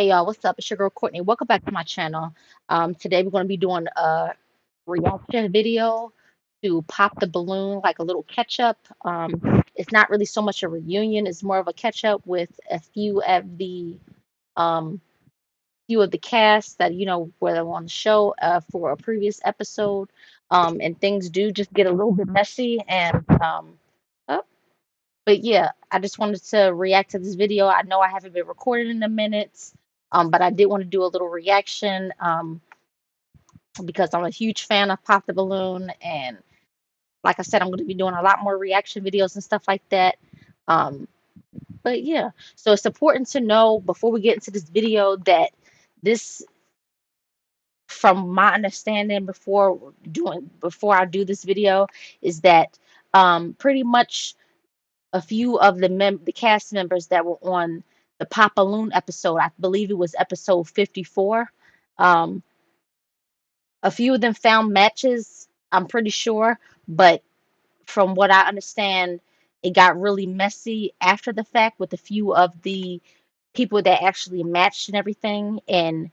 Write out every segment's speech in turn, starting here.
Hey y'all, what's up? It's your girl Courtney. Welcome back to my channel. Today we're going to be doing a reaction video to Pop the Balloon, like a little catch up. It's not really so much a reunion; it's more of a catch up with a um, few of the cast that were on the show for a previous episode. And things do just get a little bit messy, and oh, but yeah, I just wanted to react to this video. I know I haven't been recording in a minute, but I did want to do a little reaction because I'm a huge fan of Pop the Balloon. And like I said, I'm going to be doing a lot more reaction videos and stuff like that. Um, but yeah, so it's important to know before we get into this video that this, from my understanding before I do this video, is that pretty much a few of the cast members that were on the Pop Balloon episode. I believe it was episode 54. Um, a few of them found matches, I'm pretty sure, but from what I understand, it got really messy after the fact with a few of the people that actually matched and everything. And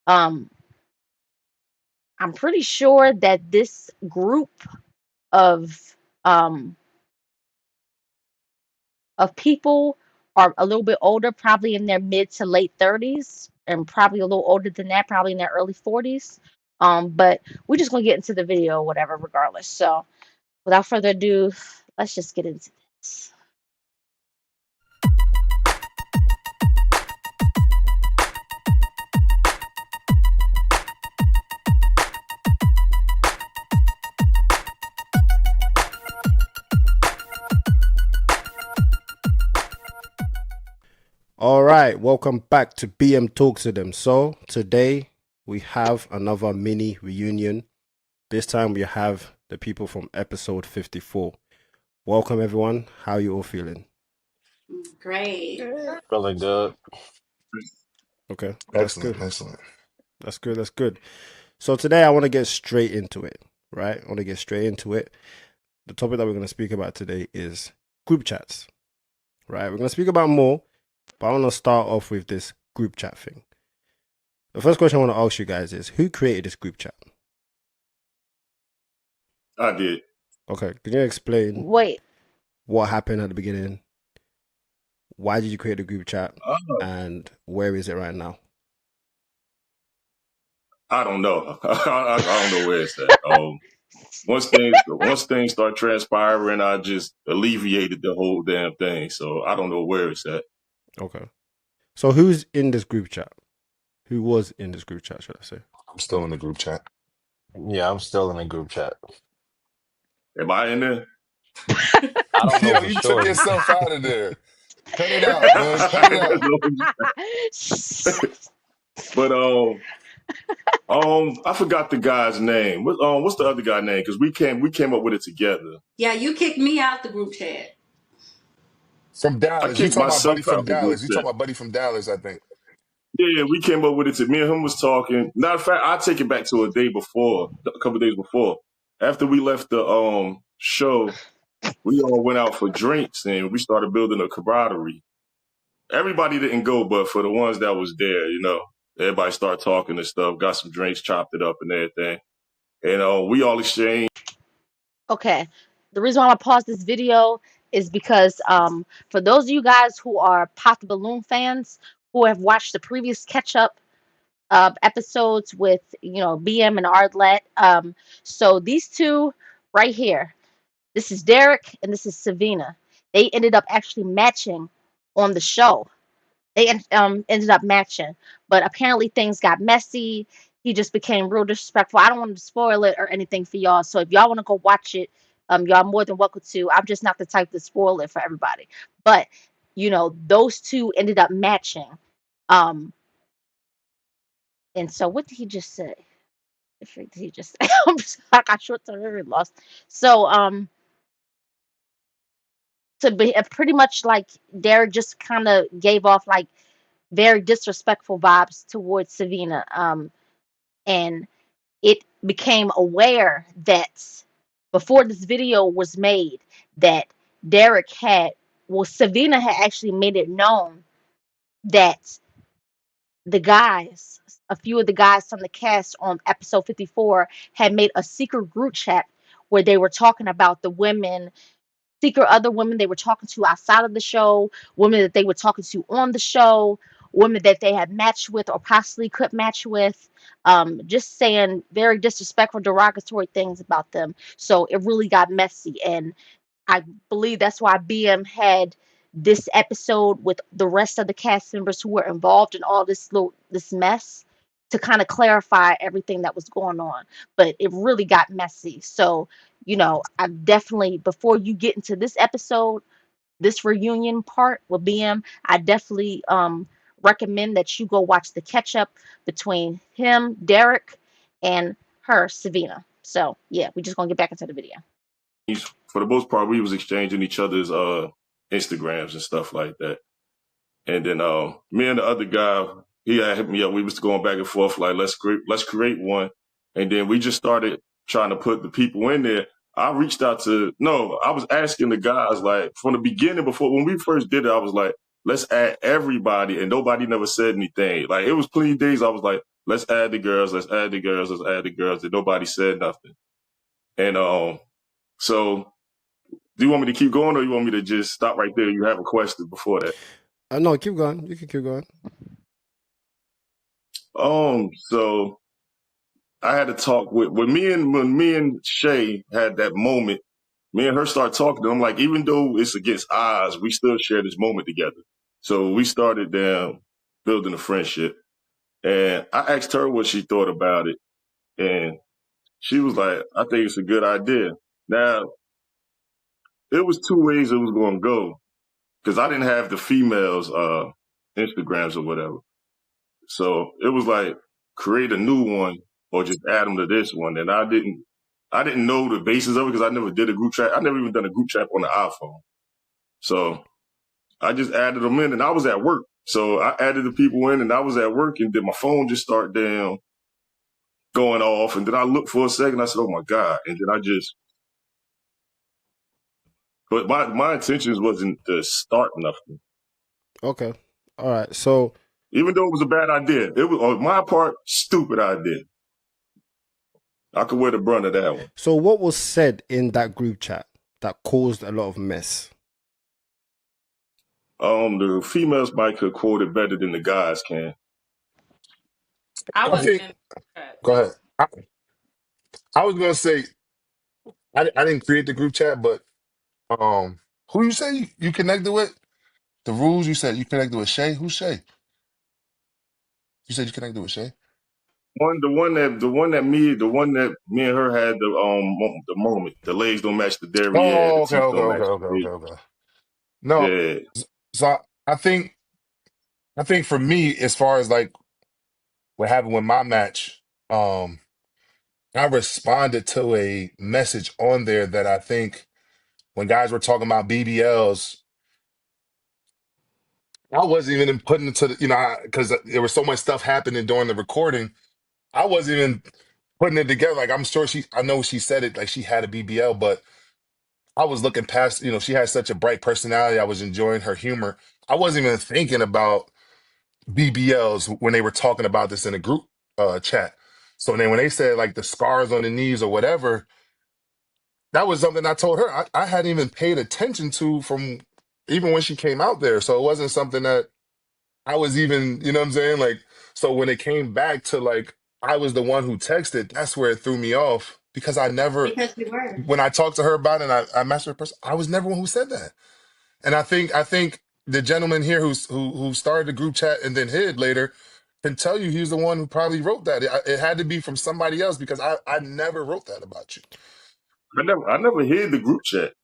um, I'm pretty sure that this group of um, people are a little bit older, probably in their mid to late 30s, and probably a little older than that, probably in their early 40s. But we're just gonna get into the video, or whatever, regardless. So, without further ado, let's just get into this. All right, welcome back to BM Talks to Them. So today we have another mini reunion. This time we have the people from episode 54. Welcome everyone. How are you all feeling? Great. Feeling good. Okay, that's Excellent, good. excellent. That's good. That's good. So today I want to get straight into it, right? I want to get straight into it. The topic that we're going to speak about today is group chats, right? We're going to speak about more, but I want to start off with this group chat thing. The first question I want to ask you guys is, who created this group chat? I did. Okay, can you explain Wait, what happened at the beginning? Why did you create a group chat? And where is it right now? I don't know. I don't know where it's at. Once things start transpiring, I just alleviated the whole damn thing. So I don't know where it's at. Okay. So who's in this group chat? Who was in this group chat, should I say? I'm still in the group chat. Yeah, I'm still in a group chat. Am I in there? I don't know Yo, for you took sure. yourself out of there. Cut it out, man. Cut it out. But I forgot the guy's name. What's the other guy's name? Because we came up with it together. Yeah, you kicked me out the group chat. From I Dallas. You kicked talking about myself Buddy out from the group Dallas. You chat. talking about Buddy from Dallas, I think. Yeah, we came up with it. Me and him was talking. Matter of fact, I take it back to a couple days before. After we left the show, we all went out for drinks and we started building a camaraderie. Everybody didn't go, but for the ones that was there, everybody started talking and stuff, got some drinks, chopped it up and everything. And we all exchanged. okay. The reason why I paused this video is because for those of you guys who are Pop the Balloon fans who have watched the previous catch up episodes with BM and Ardlet, so these two right here, this is Derek and this is Savina. They ended up actually matching on the show. They ended up matching, but apparently things got messy. He just became real disrespectful. I don't want to spoil it or anything for y'all. So if y'all want to go watch it, y'all more than welcome to. I'm just not the type to spoil it for everybody. But those two ended up matching. Um, and so what did he just say? The freak did he just say? I got short-term memory loss. So to be pretty much like Derek just kind of gave off like very disrespectful vibes towards Savina. And it became aware that before this video was made, that Savina had actually made it known that the guys, a few of the guys from the cast on episode 54 had made a secret group chat where they were talking about the women, secret other women they were talking to outside of the show, women that they were talking to on the show, women that they had matched with or possibly could match with, just saying very disrespectful, derogatory things about them. So it really got messy. And I believe that's why BM had this episode with the rest of the cast members who were involved in all this mess to kind of clarify everything that was going on. But it really got messy. So, I definitely, before you get into this episode, this reunion part with BM, I definitely recommend that you go watch the catch up between him, Derek, and her, Savina. So yeah, we're just gonna get back into the video. For the most part, we was exchanging each other's Instagrams and stuff like that. And then me and the other guy, he had hit me up. We was going back and forth like, let's create one. And then we just started trying to put the people in there. I was asking the guys, like, from the beginning, before when we first did it, I was like, let's add everybody, and nobody never said anything. Like, it was plenty days I was like, let's add the girls, let's add the girls, let's add the girls, and nobody said nothing. And so do you want me to keep going, or you want me to just stop right there? You have a question before that? No, keep going. You can keep going. So I had to talk when me and Shay had that moment. Me and her start talking. I'm like, even though it's against odds, we still share this moment together. So we started building a friendship, and I asked her what she thought about it, and she was like, "I think it's a good idea." Now, it was two ways it was going to go because I didn't have the females' Instagrams or whatever. So it was like create a new one or just add them to this one. And I didn't know the basis of it because I never did a group chat. I never even done a group chat on the iPhone. So I just added them in, and I was at work. So I added the people in, and I was at work, and then my phone just started going off. And then I looked for a second. I said, "Oh my God!" And then but my intentions wasn't to start nothing. Okay. All right. So Even though it was a bad idea, it was on my part, stupid idea. I could wear the brunt of that one. So what was said in that group chat that caused a lot of mess? The females might could quote it better than the guys can. I I wasn't think. in the chat. Go ahead. I was gonna say I didn't create the group chat, but who you say you connected with? The rules you said you connected with Shay. Who's Shay? You said you connected with Shay. The one that me and her had the moment. The legs don't match the derriere, the Oh, okay, teeth okay, don't okay, match okay, the okay, face. okay. No, Yeah, so I think for me, as far as like what happened with my match, I responded to a message on there that I think when guys were talking about BBLs, I wasn't even putting it to because there was so much stuff happening during the recording. I wasn't even putting it together. Like I'm sure I know she said it like she had a BBL, but I was looking past. She had such a bright personality. I was enjoying her humor. I wasn't even thinking about BBLs when they were talking about this in a group chat. So then when they said like the scars on the knees or whatever, that was something I told her I hadn't even paid attention to from even when she came out there. So it wasn't something that I was even, you know what I'm saying? Like, so when it came back to like, I was the one who texted, that's where it threw me off because I never, Because you were. when I talked to her about it and I matched her person, I was never one who said that. And I think the gentleman here who started the group chat and then hid later can tell you he's the one who probably wrote that. It had to be from somebody else because I never wrote that about you. I never hid the group chat.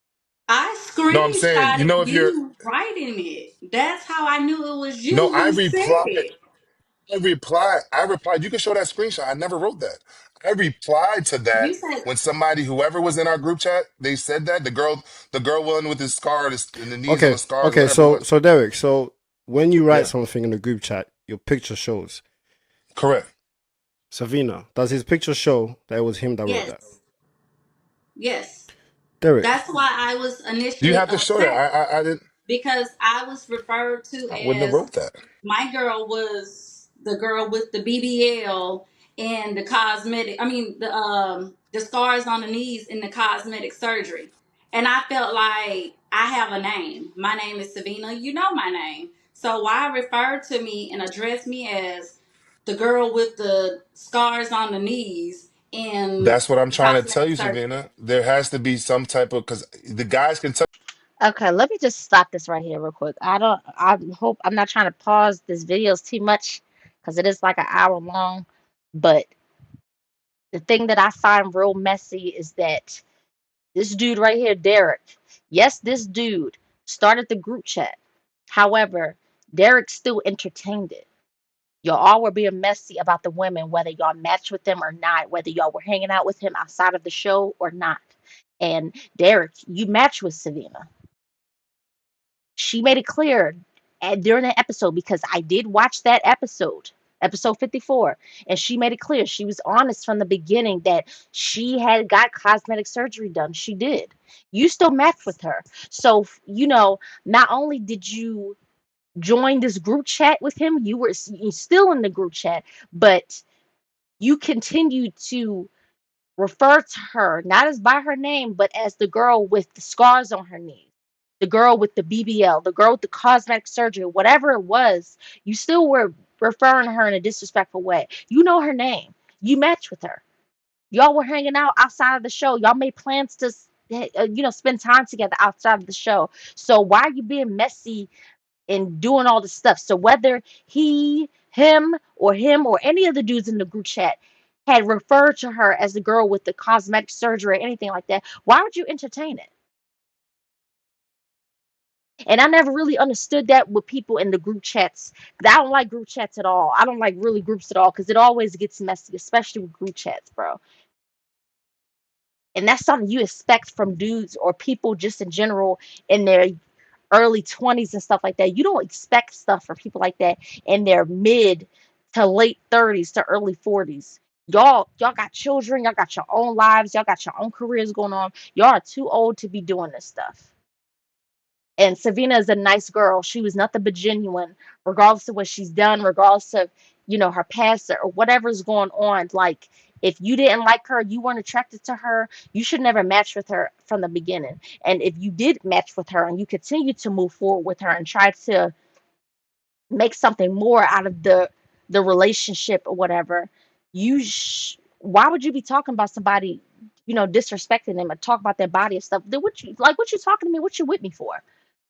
I No, I'm saying, screenshotted if you're, you writing it. That's how I knew it was no, you who said it. I replied. You can show that screenshot. I never wrote that. I replied to that You said, when whoever was in our group chat, they said that the girl one with his scar and the knees on Okay. the scars, Okay. whatever it So was. Derek, so when you write Yeah, something in the group chat, your picture shows. correct. Savina, does his picture show that it was him that wrote that? yes, yes. Derek. That's why I was You initially have to show that. upset I didn't. because I was referred to I wouldn't have as wrote that. my girl was the girl with the BBL and the cosmetic. I mean the scars on the knees and the cosmetic surgery. And I felt like I have a name. My name is Savina. You know my name. So why refer to me and address me as the girl with the scars on the knees and That's what I'm trying to tell cosmetic you, surgery? Savannah. There has to be some type of, because the guys can tell. Okay, let me just stop this right here real quick. I hope I'm not trying to pause this videos too much because it is like an hour long. But the thing that I find real messy is that this dude right here, Derek, yes, this dude started the group chat. However, Derek still entertained it. Y'all all were being messy about the women, whether y'all matched with them or not, whether y'all were hanging out with him outside of the show or not. And Derek, you matched with Savina. She made it clear during that episode because I did watch that episode 54, and she made it clear she was honest from the beginning that she had got cosmetic surgery done. She did. You still matched with her. So, not only did you join this group chat with him, you were still in the group chat, but you continued to refer to her not as by her name, but as the girl with the scars on her knees, the girl with the BBL, the girl with the cosmetic surgery, whatever it was, you still were referring to her in a disrespectful way. You know her name. You matched with her. Y'all were hanging out outside of the show. Y'all made plans to, spend time together outside of the show. So why are you being messy and doing all this stuff? So whether him, or any of the dudes in the group chat had referred to her as the girl with the cosmetic surgery or anything like that, why would you entertain it? And I never really understood that with people in the group chats. 'Cause I don't like group chats at all. I don't like really groups at all because it always gets messy, especially with group chats, bro. And that's something you expect from dudes or people just in general in their early 20s and stuff like that. You don't expect stuff from people like that in their mid to late 30s to early 40s. Y'all got children, y'all got your own lives, y'all got your own careers going on. Y'all are too old to be doing this stuff. And Savina is a nice girl. She was nothing but genuine, regardless of what she's done, regardless of, her past or whatever's going on. Like, if you didn't like her, you weren't attracted to her, you should never match with her from the beginning. And if you did match with her and you continue to move forward with her and try to make something more out of the relationship or whatever, why would you be talking about somebody, disrespecting them and talk about their body and stuff? Then what you talking to me? What you with me for?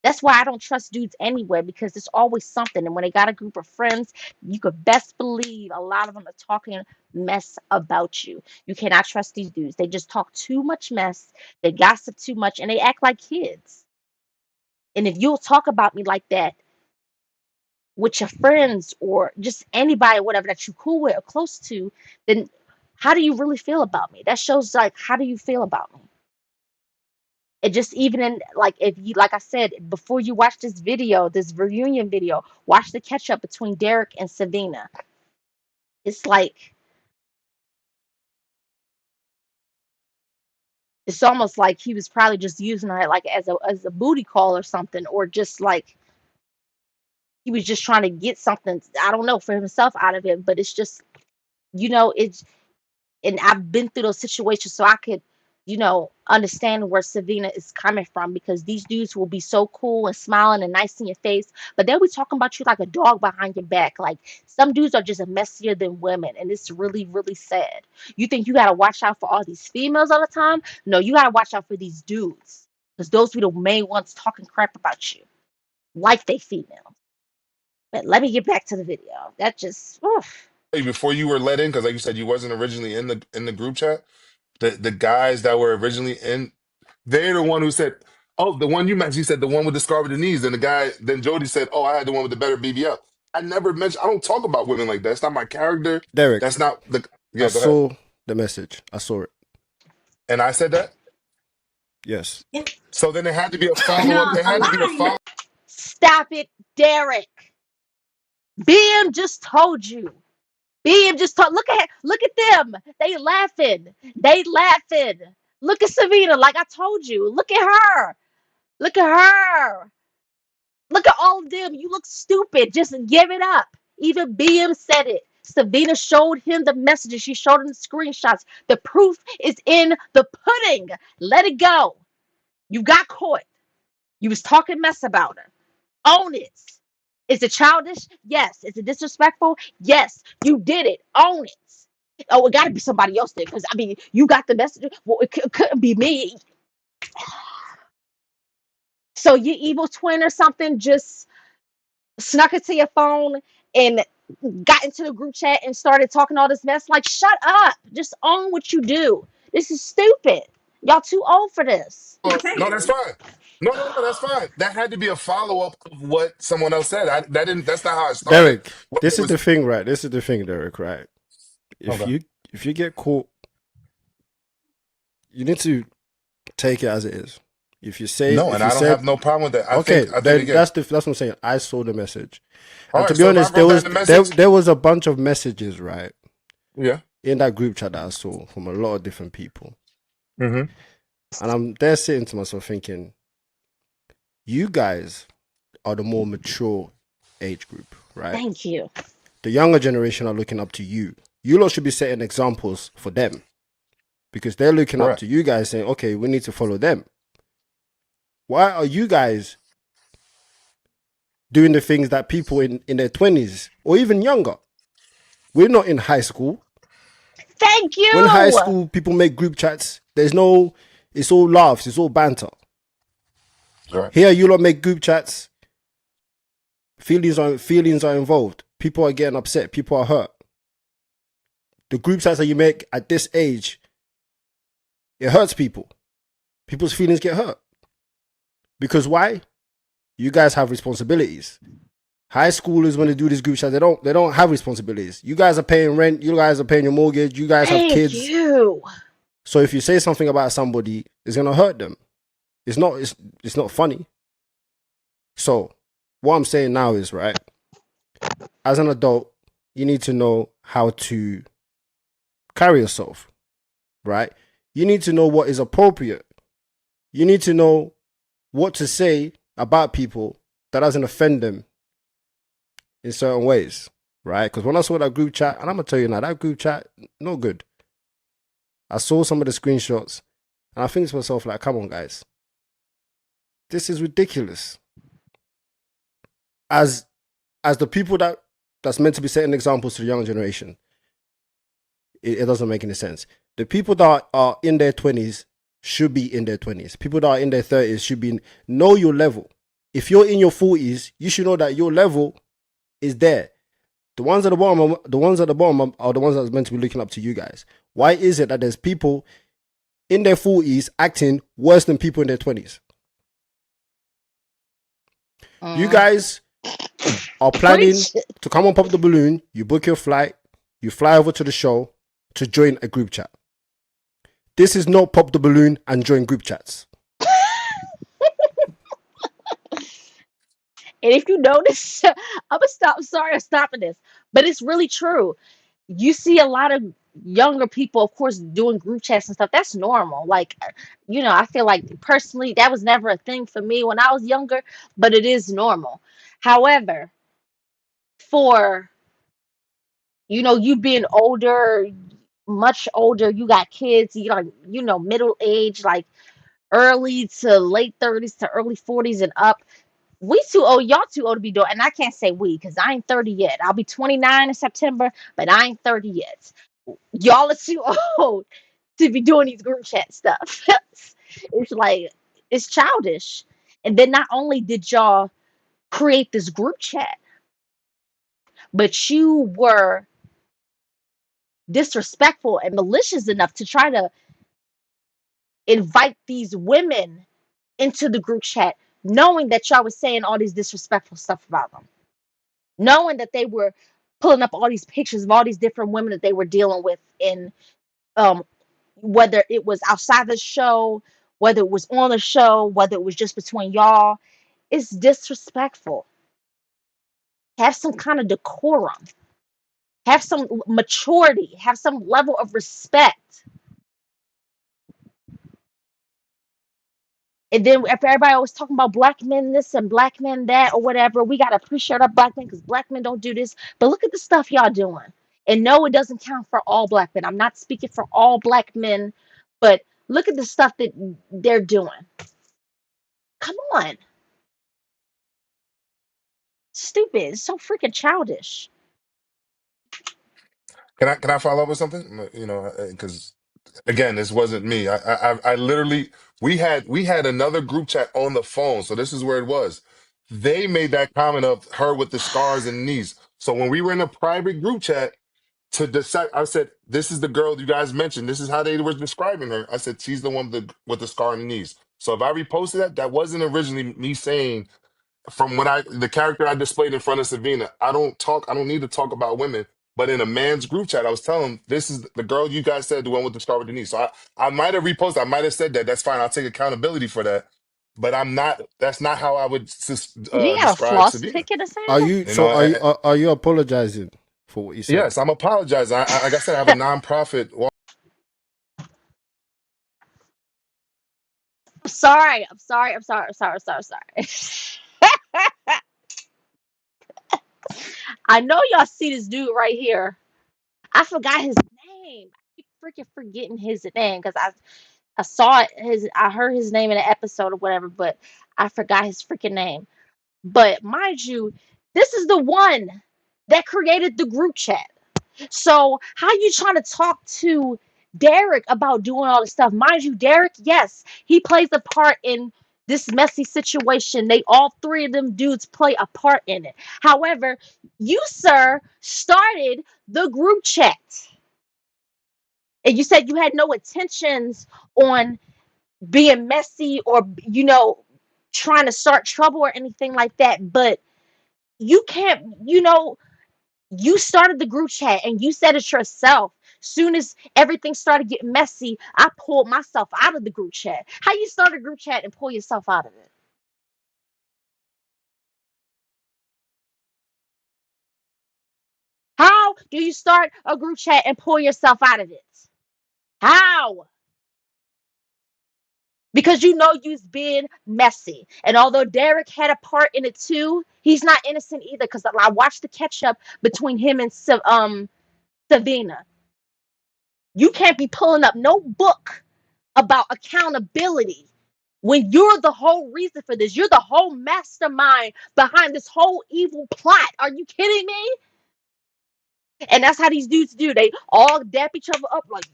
That's why I don't trust dudes anywhere because there's always something. And when they got a group of friends, you could best believe a lot of them are talking mess about you. You cannot trust these dudes. They just talk too much mess. They gossip too much and they act like kids. And if you'll talk about me like that with your friends or just anybody, whatever that you cool with or close to, then how do you really feel about me? That shows like how do you feel about me? It just even in like if you like I said before you watch this video, this reunion video, watch the catch up between Derek and Savina. It's like it's almost like he was probably just using her like as a booty call or something, or just like he was just trying to get something, I don't know, for himself out of it. But it's just it's and I've been through those situations, so I could, understand where Savina is coming from because these dudes will be so cool and smiling and nice in your face, but they'll be talking about you like a dog behind your back. Like some dudes are just messier than women, and it's really, really sad. You think you gotta watch out for all these females all the time? No, you gotta watch out for these dudes because those be the main ones talking crap about you, like they female. But let me get back to the video. That just, oof. Before you were let in, because like you said, you wasn't originally in the group chat. The guys that were originally in, they're the one who said, "Oh, the one you mentioned." He said the one with the scar with the knees. And the guy, then Jody said, "Oh, I had the one with the better BBL." I never mentioned. I don't talk about women like that. It's not my character. Derek, That's not the. I Yeah, go ahead. saw the message. I saw it. And I said that. Yes. Yeah. So then there had to be a follow up. No, There a had to be a lie. follow. Stop it, Derek. BM just told you. BM just told. Look at them. They laughing. They laughing. Look at Savina. Like I told you. Look at her. Look at her. Look at all of them. You look stupid. Just give it up. Even BM said it. Savina showed him the messages. She showed him the screenshots. The proof is in the pudding. Let it go. You got caught. You was talking mess about her. Own it. Is it childish? Yes. Is it disrespectful? Yes. You did it. Own it. Oh, it got to be somebody else there because I mean, you got the message. Well, it couldn't be me. So your evil twin or something just snuck into your phone and got into the group chat and started talking all this mess. Like, shut up. Just own what you do. This is stupid. Y'all too old for this. No, that's Taylor. fine. No, that's fine. That had to be a follow up of what someone else said. That didn't. That's not how it started. Derek, Whether this it is the was thing, right? This is the thing, Derek, right? If okay. you if you get caught, you need to take it as it is. No, If and you I don't said have no problem with that. okay, I think then again. that's what I'm saying. I saw the message, All and to right. be So if I honest, wrote down the message, there was a bunch of messages right yeah. in that group chat that I saw from a lot of different people, Mm-hmm. and I'm there sitting to myself thinking, you guys are the more mature age group, right? Thank you. The younger generation are looking up to you. You lot should be setting examples for them because they're looking up Correct. to you guys saying, okay, we need to follow them. Why are you guys doing the things that people in their 20s or even younger? We're not in high school. Thank When high you. school people make group chats, there's no, it's all laughs, it's all banter. Correct. Here, you lot make group chats, feelings are involved. People are getting upset, people are hurt. The group chats that you make at this age, it hurts people. People's feelings get hurt. Because why? You guys have responsibilities. High schoolers, when they do this group chat, they don't have responsibilities. You guys are paying rent, you guys are paying your mortgage, you guys have Thank kids. you. So if you say something about somebody, it's gonna hurt them. It's not funny. So what I'm saying now is, right, as an adult, you need to know how to carry yourself, right? You need to know what is appropriate. You need to know what to say about people that doesn't offend them in certain ways, right? Because when I saw that group chat, and I'm gonna tell you now, that group chat, no good. I saw some of the screenshots, and I think to myself, like, come on, guys, this is ridiculous. As the people that's meant to be setting examples to the younger generation, it doesn't make any sense. The people that are in their 20s should be in their 20s. People that are in their 30s should be know your level. If you're in your 40s, you should know that your level is there. The ones at the bottom, are the ones that's meant to be looking up to you guys. Why is it that there's people in their 40s acting worse than people in their 20s? You guys are planning Preach. to come on Pop the Balloon. You book your flight. You fly over to the show to join a group chat. This is not Pop the Balloon and join group chats. And if you notice, I'm gonna stop. Sorry, I'm stopping this, but it's really true. You see a lot of younger people, of course, doing group chats and stuff. That's normal. Like, I feel like personally, that was never a thing for me when I was younger, but it is normal. However, for you being older, much older, you got kids, middle age, like early to late 30s to early 40s and up. We too old, y'all too old to be doing, and I can't say we because I ain't 30 yet. I'll be 29 in September, but I ain't 30 yet. Y'all are too old to be doing these group chat stuff. It's like it's childish. And then not only did y'all create this group chat, but you were disrespectful and malicious enough to try to invite these women into the group chat, knowing that y'all was saying all these disrespectful stuff about them, knowing that they were pulling up all these pictures of all these different women that they were dealing with in um whether it was outside the show, whether it was on the show, whether it was just between y'all. It's disrespectful. Have some kind of decorum. Have some maturity. Have some level of respect. And then if everybody always talking about black men this and black men that or whatever, we gotta appreciate our black men because black men don't do this. But look at the stuff y'all doing. And no, it doesn't count for all black men. I'm not speaking for all black men, but look at the stuff that they're doing. Come on. Stupid. It's so freaking childish. Can I follow up with something? You know, because again, this wasn't me. I literally we had another group chat on the phone. So this is where it was. They made that comment of her with the scars and knees. So when we were in a private group chat to decide, I said, "This is the girl you guys mentioned. This is how they were describing her." I said, "She's the one with the scar and the knees." So if I reposted that, that wasn't originally me saying from what the character I displayed in front of Savina. I don't need to talk about women. But in a man's group chat, I was telling him, this is the girl you guys said, the one with the scar with the knee. So I might have reposted, I might have said that. That's fine. I'll take accountability for that. But that's not how I would You got a describe floss Savina. pick in the Are sand? you You know, are you apologizing for what you said? yes, I'm apologizing. Like I said, I have a nonprofit. I'm sorry. I'm sorry. I'm sorry. I'm sorry. I'm sorry. I'm sorry. I know y'all see this dude right here. I forgot his name. I keep freaking forgetting his name because I saw I heard his name in an episode or whatever, but I forgot his freaking name. But mind you, this is the one that created the group chat. So how you trying to talk to Derek about doing all this stuff? Mind you, Derek, yes, he plays a part in this messy situation. They all three of them dudes play a part in it. However, you, sir, started the group chat. And you said you had no intentions on being messy or trying to start trouble or anything like that. But you can't, you started the group chat and you said it yourself. Soon as everything started getting messy, I pulled myself out of the group chat. How you start a group chat and pull yourself out of it? How do you start a group chat and pull yourself out of it? How? Because you know you've been messy. And although Derek had a part in it too, he's not innocent either. Because I watched the catch up between him and Savina. You can't be pulling up no book about accountability when you're the whole reason for this. You're the whole mastermind behind this whole evil plot. Are you kidding me? And that's how these dudes do. They all dap each other up like,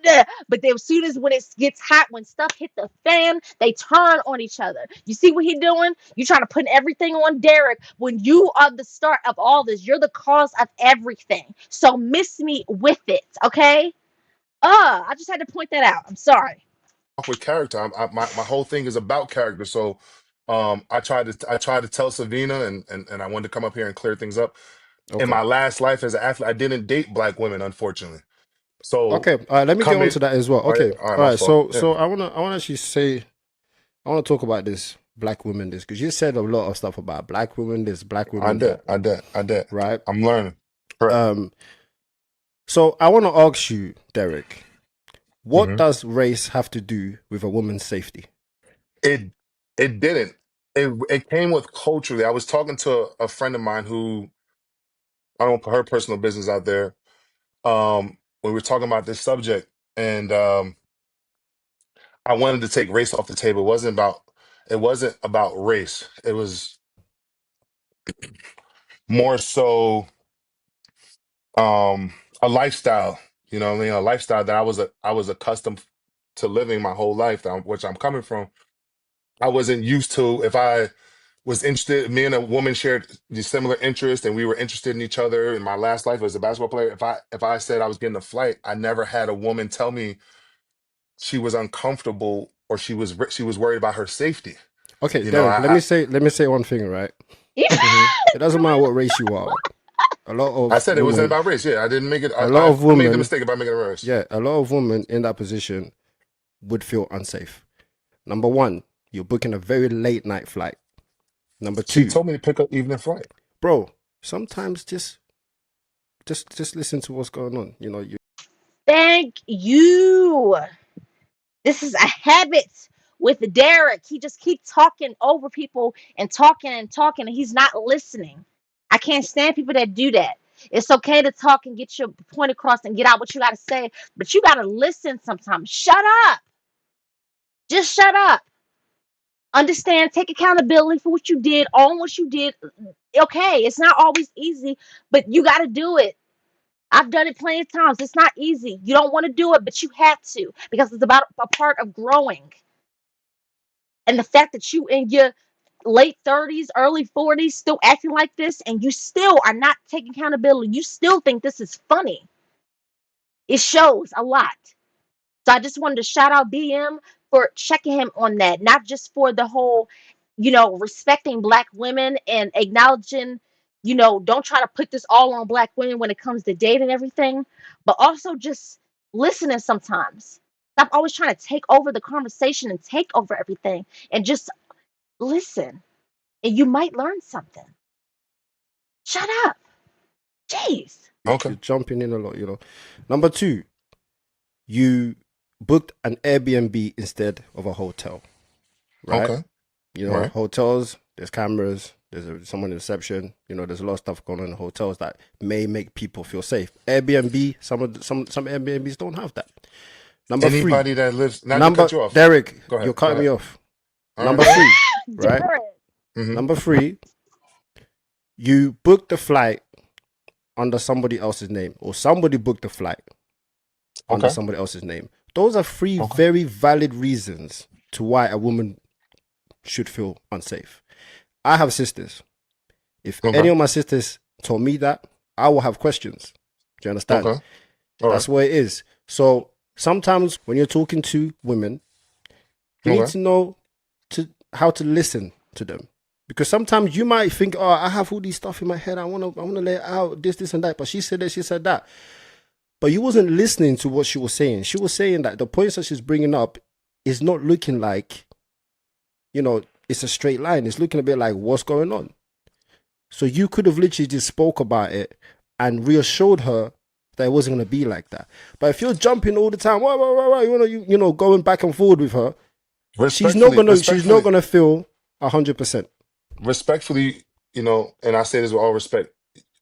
yeah, but then as soon as when it gets hot, when stuff hit the fan, they turn on each other. You see what he doing? You trying to put everything on Derek when you are the start of all this. You're the cause of everything. So miss me with it, okay? I just had to point that out. I'm sorry. With character. My whole thing is about character. So I tried to tell Savina and I wanted to come up here and clear things up. In Okay. my last life as an athlete, I didn't date black women, unfortunately. So Okay. All right. Let me get on coming, to that as well. all right, Okay. all right, All my right. fault. So Yeah, I wanna actually say I want to talk about this black women this because you said a lot of stuff about black women this, black I women did, that, I did. right? I'm learning. Correct. Um. So I want to ask you, Derek, what hmm does race have to do with a woman's safety? It it didn't. It came with culturally. I was talking to a friend of mine who I don't put her personal business out there. We were talking about this subject, and I wanted to take race off the table. It wasn't about race. It was more so a lifestyle. You know what I mean? A lifestyle that I was accustomed to living my whole life, which I'm coming from. I wasn't used to if I was interested, me and a woman shared the similar interest and we were interested in each other in my last life as a basketball player. If I said I was getting a flight, I never had a woman tell me she was uncomfortable or she was worried about her safety. Okay, You know, Derek. Let me say one thing, right? It doesn't matter what race you are. A lot I of said it wasn't women, about race. Yeah, I didn't make it. a lot of I made the women, mistake about making it race. yeah, a lot of women in that position would feel unsafe. Number one, you're booking a very late night flight. Number She two, told me to pick up evening flight. bro, sometimes just listen to what's going on. You know, you Thank you. This is a habit with Derek. He just keeps talking over people and talking and talking, and he's not listening. I can't stand people that do that. It's okay to talk and get your point across and get out what you got to say, but you got to listen sometimes. Shut up. Just shut up. Understand, take accountability for what you did, own what you did. Okay, it's not always easy, but you got to do it. I've done it plenty of times. It's not easy. You don't want to do it, but you have to because it's about a part of growing. And the fact that you in your late 30s, early 40s still acting like this and you still are not taking accountability, you still think this is funny. It shows a lot. So I just wanted to shout out BM for checking him on that, not just for the whole, respecting black women and acknowledging, don't try to put this all on black women when it comes to dating and everything, but also just listening sometimes. Stop always trying to take over the conversation and take over everything and just listen. And you might learn something. Shut up. Jeez. Okay. You're jumping in a lot, Number two, you booked an Airbnb instead of a hotel, right? Okay. Right. Hotels, there's cameras, there's someone in reception, there's a lot of stuff going on in hotels that may make people feel safe. Airbnb, some Airbnbs don't have that. Number Anybody three, that lives, not to cut you off. Derek, Go ahead. you're cutting me off. All Number right. three, right? Mhm. Number three, you booked the flight under somebody else's name, or somebody booked the flight under Okay. somebody else's name. Those are three Okay. very valid reasons to why a woman should feel unsafe. I have sisters. If Okay. any of my sisters told me that, I will have questions. Do you understand? Okay. All That's right. what it is. So sometimes when you're talking to women, you need Okay. to know how to listen to them. Because sometimes you might think, oh, I have all these stuff in my head. I wanna lay it out, this and that. But she said this, she said that. But you wasn't listening to what she was saying. She was saying that the points that she's bringing up is not looking like, it's a straight line. It's looking a bit like what's going on. So you could have literally just spoke about it and reassured her that it wasn't going to be like that. But if you're jumping all the time, going back and forward with her, she's not gonna feel 100%. Respectfully, and I say this with all respect,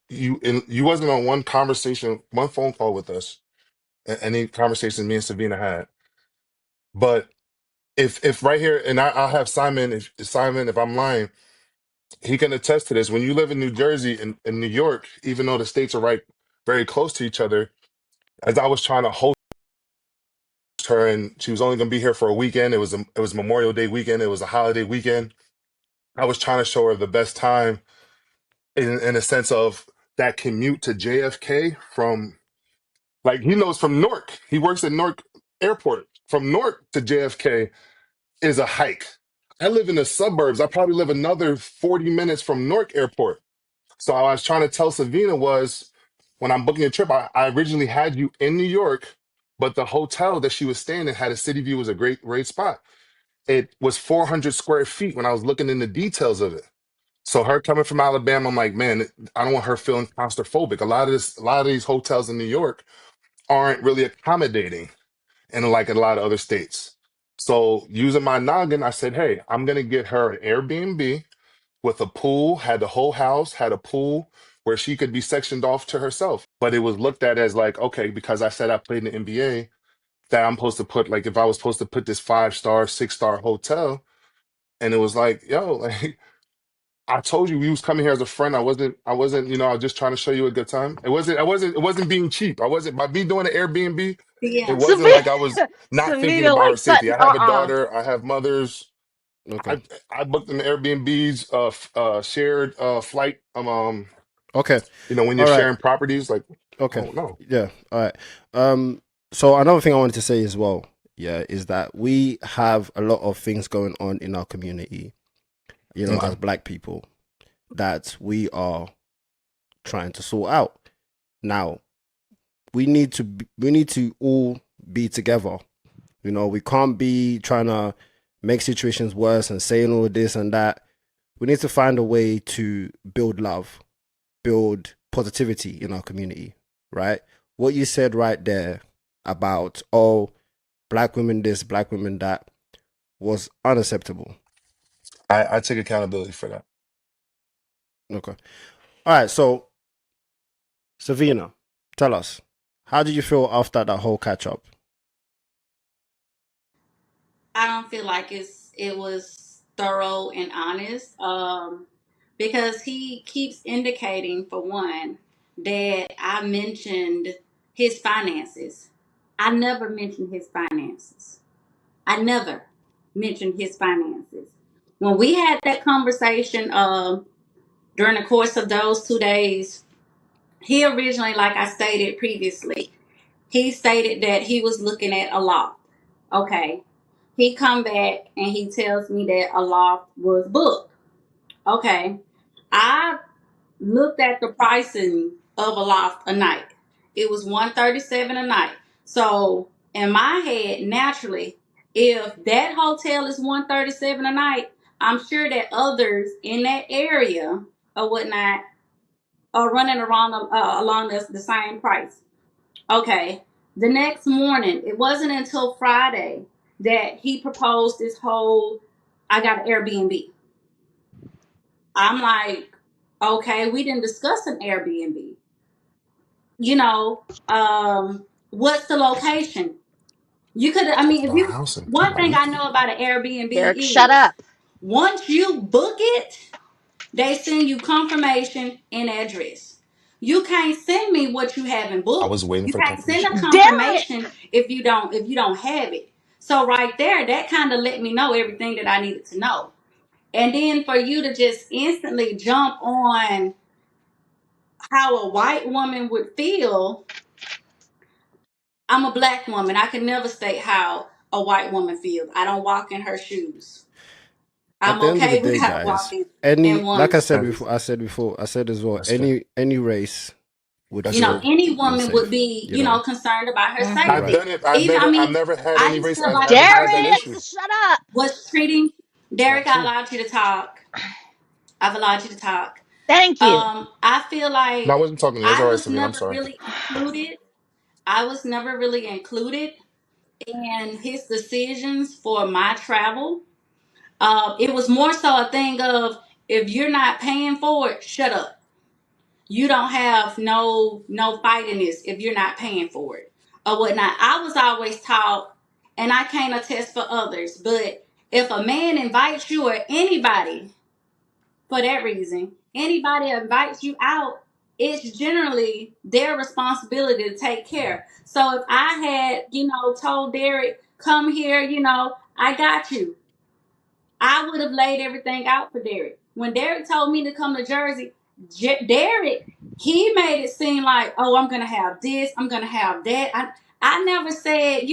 you wasn't on one phone call with us, any conversations me and Savina had. But if right here, and I'll have Simon, if I'm lying, he can attest to this. When you live in New Jersey and New York, even though the states are right very close to each other, as I was trying to host her, and she was only going to be here for a weekend. It was Memorial Day weekend. It was a holiday weekend. I was trying to show her the best time in a sense of that commute to JFK from, like, he knows from Newark. He works at Newark Airport. From Newark to JFK is a hike. I live in the suburbs. I probably live another 40 minutes from Newark Airport. So I was trying to tell Savina was, when I'm booking a trip, I originally had you in New York, but the hotel that she was staying in had a city view, was a great spot. It was 400 square feet when I was looking in the details of it. So her coming from Alabama, I'm like, man, I don't want her feeling claustrophobic. A lot of these hotels in New York aren't really accommodating, and like in a lot of other states. So using my noggin, I said, hey, I'm gonna get her an Airbnb with a pool, had the whole house, had a pool where she could be sectioned off to herself. But it was looked at as like, okay, because I said I played in the NBA, that I'm supposed to put, like, if I was supposed to put this 5-star, 6-star hotel, and it was like, yo, like, I told you we was coming here as a friend. I was just trying to show you a good time. It wasn't being cheap. I wasn't, by me doing an Airbnb, it Yeah. wasn't like I was not thinking Samita, about her like, safety. I have a uh-uh. daughter, I have mothers. Okay. I booked in the Airbnbs, shared flight. Okay. When you're All right. sharing properties, like, Okay. oh no. Yeah. All right. So another thing I wanted to say as well, yeah, is that we have a lot of things going on in our community, Okay. as black people, that we are trying to sort out. Now, we need to all be together. We can't be trying to make situations worse and saying all this and that. We need to find a way to build love, build positivity in our community, right? What you said right there about, oh, black women this, black women that was unacceptable. I take accountability for that. Okay. All right. So, Savina, tell us, how did you feel after that whole catch up? I don't feel like it was thorough and honest. Because he keeps indicating, for one, that I mentioned his finances. I never mentioned his finances. I never mentioned his finances. When we had that conversation during the course of those 2 days, he originally, like I stated previously, he stated that he was looking at a loft. Okay. He come back and he tells me that a loft was booked. Okay. I looked at the pricing of a loft a night. It was 137 a night. So in my head, naturally, if that hotel is 137 a night, I'm sure that others in that area or whatnot are running around along the same price. Okay. The next morning, it wasn't until Friday that he proposed this whole I got an Airbnb. I'm like, okay, we didn't discuss an Airbnb. You know, what's the location? You could, I mean, if No you, house in one thing I Cali. know about an Airbnb Derek, shut is up. once you book it, they send you confirmation and address. You can't send me what you haven't I booked. was waiting You for can't send confirmation. a Derek! confirmation if you don't have it. So right there, that kind of let me know everything that I needed to know. And then for you to just instantly jump on how a white woman would feel, I'm a black woman. I can never state how a white woman feels. I don't walk in her shoes. At I'm the end of the okay with day, not guys, walking in any like I one's said That, shoes. before, I said as well, that's fair. any race would That's You know, fair. feel any woman would unsafe. be, You know, concerned about her Mm-hmm. I've right? safety. done it. Even, I I've mean, never had I any just race. feel I've like ever the had that Derek, issue. church shut up. was treating. It's not Derek, I true. allowed you to talk. I've allowed you to talk. Thank you. I feel No, I like wasn't talking to you. It's all I right, was Savine. I'm never sorry. really included. I was never really included in his decisions for my travel. It was more so a thing of if you're not paying for it, shut up. You don't have no fight in this if you're not paying for it or whatnot. I was always taught, and I can't attest for others, but if a man invites you or anybody for that reason, anybody invites you out, it's generally their responsibility to take care. So if I had, told Derek, come here, I got you. I would have laid everything out for Derek. When Derek told me to come to Jersey, Derek, he made it seem like, oh, I'm gonna have this, I'm gonna have that. I never said,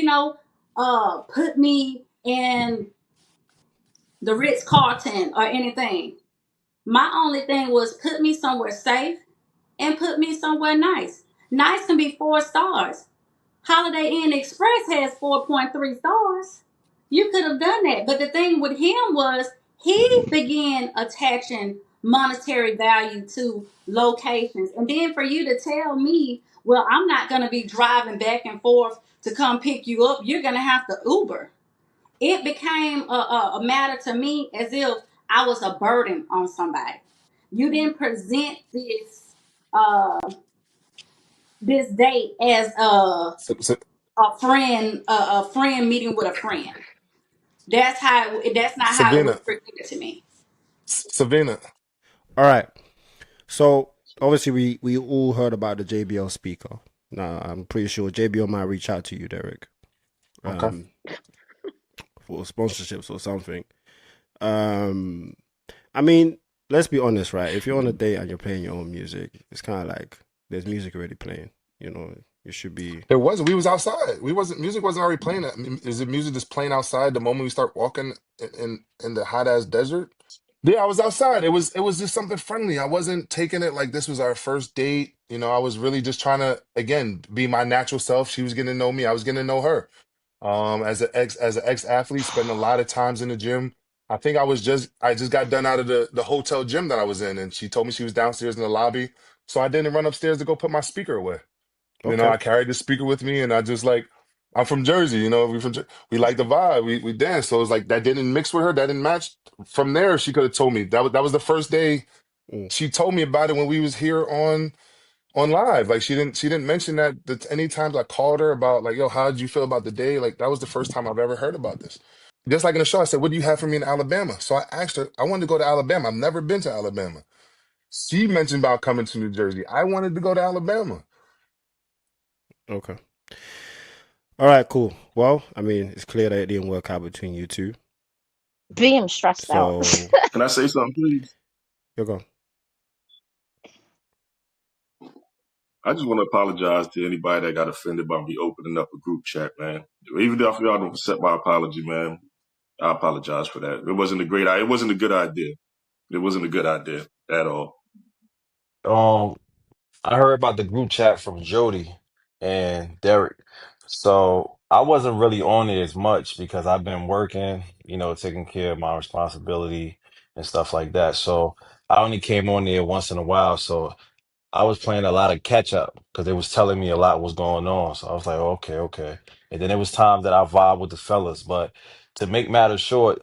put me in the Ritz Carlton or anything. My only thing was put me somewhere safe and put me somewhere nice. Nice can be 4 stars. Holiday Inn Express has 4.3 stars. You could have done that. But the thing with him was he began attaching monetary value to locations. And then for you to tell me, well, I'm not going to be driving back and forth to come pick you up, you're going to have to Uber. It became a matter to me as if I was a burden on somebody. You didn't present uh, this date as a friend meeting with a friend. That's not how it was Savina, presented to me. Savina. All right. So obviously, we all heard about the JBL speaker. Now I'm pretty sure JBL might reach out to you, Derek, Okay. um, for sponsorships or something. Um, I mean, let's be honest, right? If you're on a date and you're playing your own music, it's kind of like there's music already playing. You know, you should be It wasn't. We was outside. We wasn't. Music wasn't already playing. Is it music just playing outside the moment we start walking in the hot ass desert? Yeah, I was outside. It was just something friendly. I wasn't taking it like this was our first date. I was really just trying to again be my natural self. She was getting to know me. I was getting to know her. As an ex athlete, spending a lot of times in the gym. I just got done out of the hotel gym that I was in, and she told me she was downstairs in the lobby. So I didn't run upstairs to go put my speaker away. okay. I carried the speaker with me, and I just like I'm from Jersey, you know. We like the vibe. We dance. So it's like that didn't mix with her. That didn't match. From there, she could have told me. That was the first day Mm, she told me about it when we was here on live. Like she didn't mention that any times I called her about like, yo, how did you feel about the day? Like that was the first time I've ever heard about this. Just like in the show, I said, what do you have for me in Alabama? So I asked her, I wanted to go to Alabama. I've never been to Alabama. She mentioned about coming to New Jersey. I wanted to go to Alabama. okay. All right, cool. Well, I mean, it's clear that it didn't work out between you two. Being stressed out. So Can I say something, please? you're gone. I just want to apologize to anybody that got offended by me opening up a group chat, man. Even if y'all don't accept my apology, man, I apologize for that. It wasn't a good idea. It wasn't a good idea at all. Um, I heard about the group chat from Jody and Derek. So I wasn't really on it as much because I've been working, taking care of my responsibility and stuff like that. So I only came on there once in a while. So I was playing a lot of catch up because they was telling me a lot was going on. So I was like, okay, okay. And then there was times that I vibe with the fellas. But to make matters short,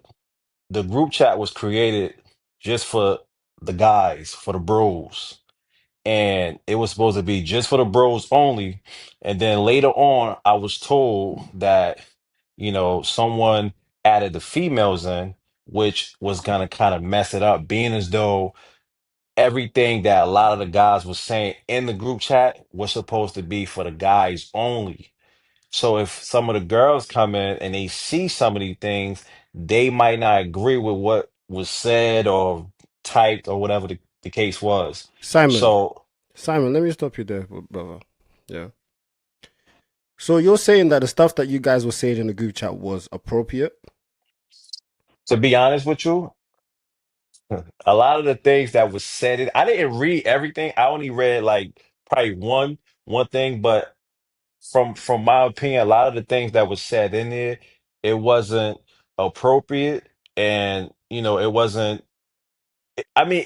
the group chat was created just for the guys, for the bros, and it was supposed to be just for the bros only. And then later on, I was told that, someone added the females in, which was gonna kind of mess it up, being as though everything that a lot of the guys was saying in the group chat was supposed to be for the guys only. So if some of the girls come in and they see some of these things, they might not agree with what was said or typed or whatever the case was. Simon, So Simon, let me stop you there, brother. Yeah. So you're saying that the stuff that you guys were saying in the group chat was appropriate? to be honest with you, a lot of the things that was said, I didn't read everything. I only read like probably one thing, but from my opinion, a lot of the things that was said in there, it wasn't appropriate, and it wasn't. I mean,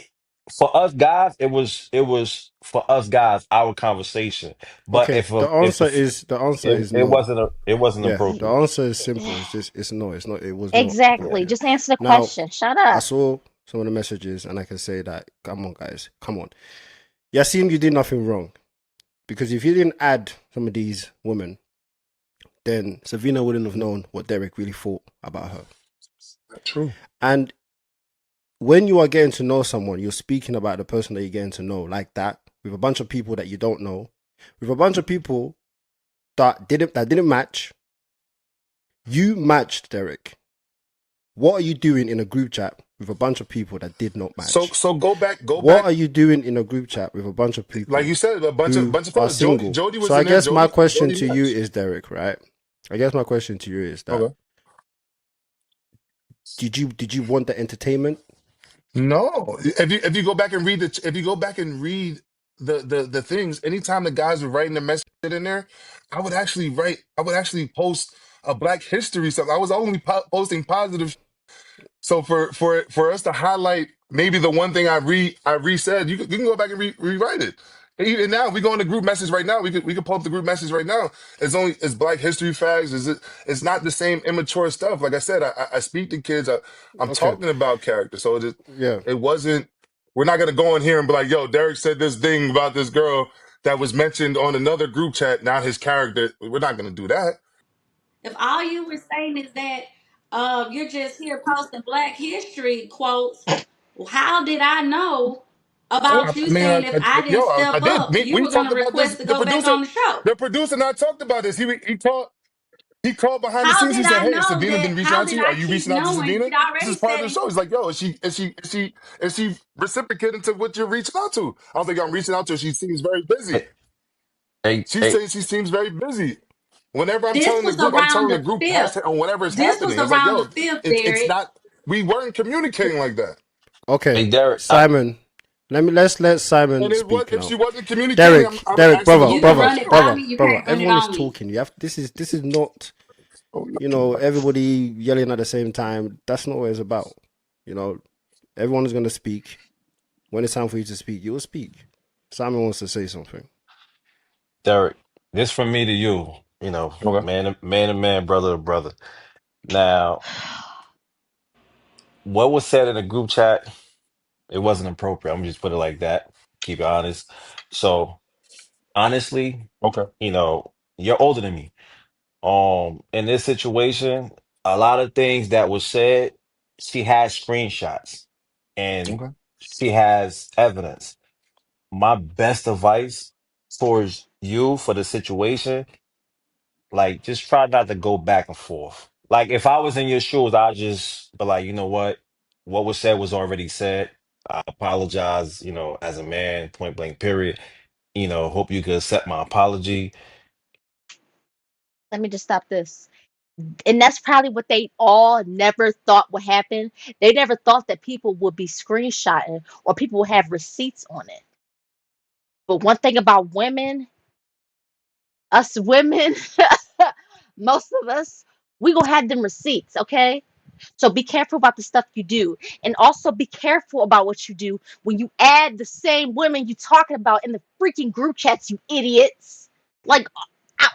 for us guys, it was for us guys our conversation. But Okay. if a, if the f- The answer is it no. wasn't it wasn't Yeah, the appropriate. answer is simple. It's no. It's not. It was not Exactly. appropriate. Just answer the Now, question. Shut I up. saw some of the messages, and I can say that. Come on, guys. Come on. Yassine, you did nothing wrong because if you didn't add some of these women, then Savina wouldn't have known what Derek really thought about her. True. And when you are getting to know someone, you're speaking about the person that you're getting to know like that with a bunch of people that you don't know, with a bunch of people that didn't match. You matched, Derek. What are you doing in a group chat with a bunch of people that did not So match? so go What back. are you doing in a group chat with a bunch of Like people you said, a bunch of who bunch of are fellas. Jody single? Jody So was I in there. guess my question Jody to you matched. is, Derek, right? I guess my question to you is that Okay. did you want the entertainment? No, if you go back and read the things, anytime the guys were writing the message in there, I would actually post a Black History stuff. I was only posting positive. So for us to highlight maybe the one thing I said, you can go back and rewrite it. Even now, we go in the group message right now. We could pull up the group message right now. It's Black History facts. It's not the same immature stuff. Like I said, I speak to kids. I'm Okay, talking about character. So yeah. it wasn't. We're not gonna go in here and be like, "Yo, Derek said this thing about this girl that was mentioned on another group chat, not his character." We're not gonna do that. If all you were saying is that you're just here posting Black History quotes, well, how did I know Oh, about you I mean, saying if I didn't I step did. up, you We were going talked to about this. request to go back on the show? The producer, and I talked about this. He called behind the How scenes. He did said, I "Hey, has know Savina that? been reaching How out to did you? Are I you keep reaching out to knowing? Savina?" She'd This already is part of said the it. show. He's like, "Yo, is she reciprocating to what you're reaching out to?" I don't think I'm reaching out to her. She seems very busy. Hey, hey, She hey, says she seems very busy. Whenever This was I'm around telling the the group past fifth. her on whatever is This was happening. It's like, around the yo, fifth, it's Derek. not. We weren't communicating like that. Okay, hey, Derek. Simon. Let's let And Simon it was speak if she now. wasn't communicating, Derek, I'm Derek, asking the brother, group You to can brother, run hush. it by brother, me. You brother. can't run it Everyone is on me. talking. You have this is not Oh, yeah. everybody yelling at the same time. That's not what it's about. You know, everyone is gonna speak. When it's time for you to speak, you will speak. Simon wants to say something. Derek, this from me to you. You know, Okay. man to man, brother to brother. Now, what was said in the group chat, it wasn't appropriate. I'm just put it like that. Keep it honest. So honestly, Okay. you're older than me. In this situation, a lot of things that was said, she has screenshots and Okay. she has evidence. My best advice towards you for the situation, like just try not to go back and forth. Like if I was in your shoes, I'd just be like, you know what was said was already said. I apologize, as a man, point blank, period. Hope you could accept my apology. Let me just stop this. And that's probably what they all never thought would happen. They never thought that people would be screenshotting or people would have receipts on it. But one thing about women, us women, most of us, we gonna have them receipts, okay? So be careful about the stuff you do. And also be careful about what you do when you add the same women you talking about in the freaking group chats, you idiots. Like,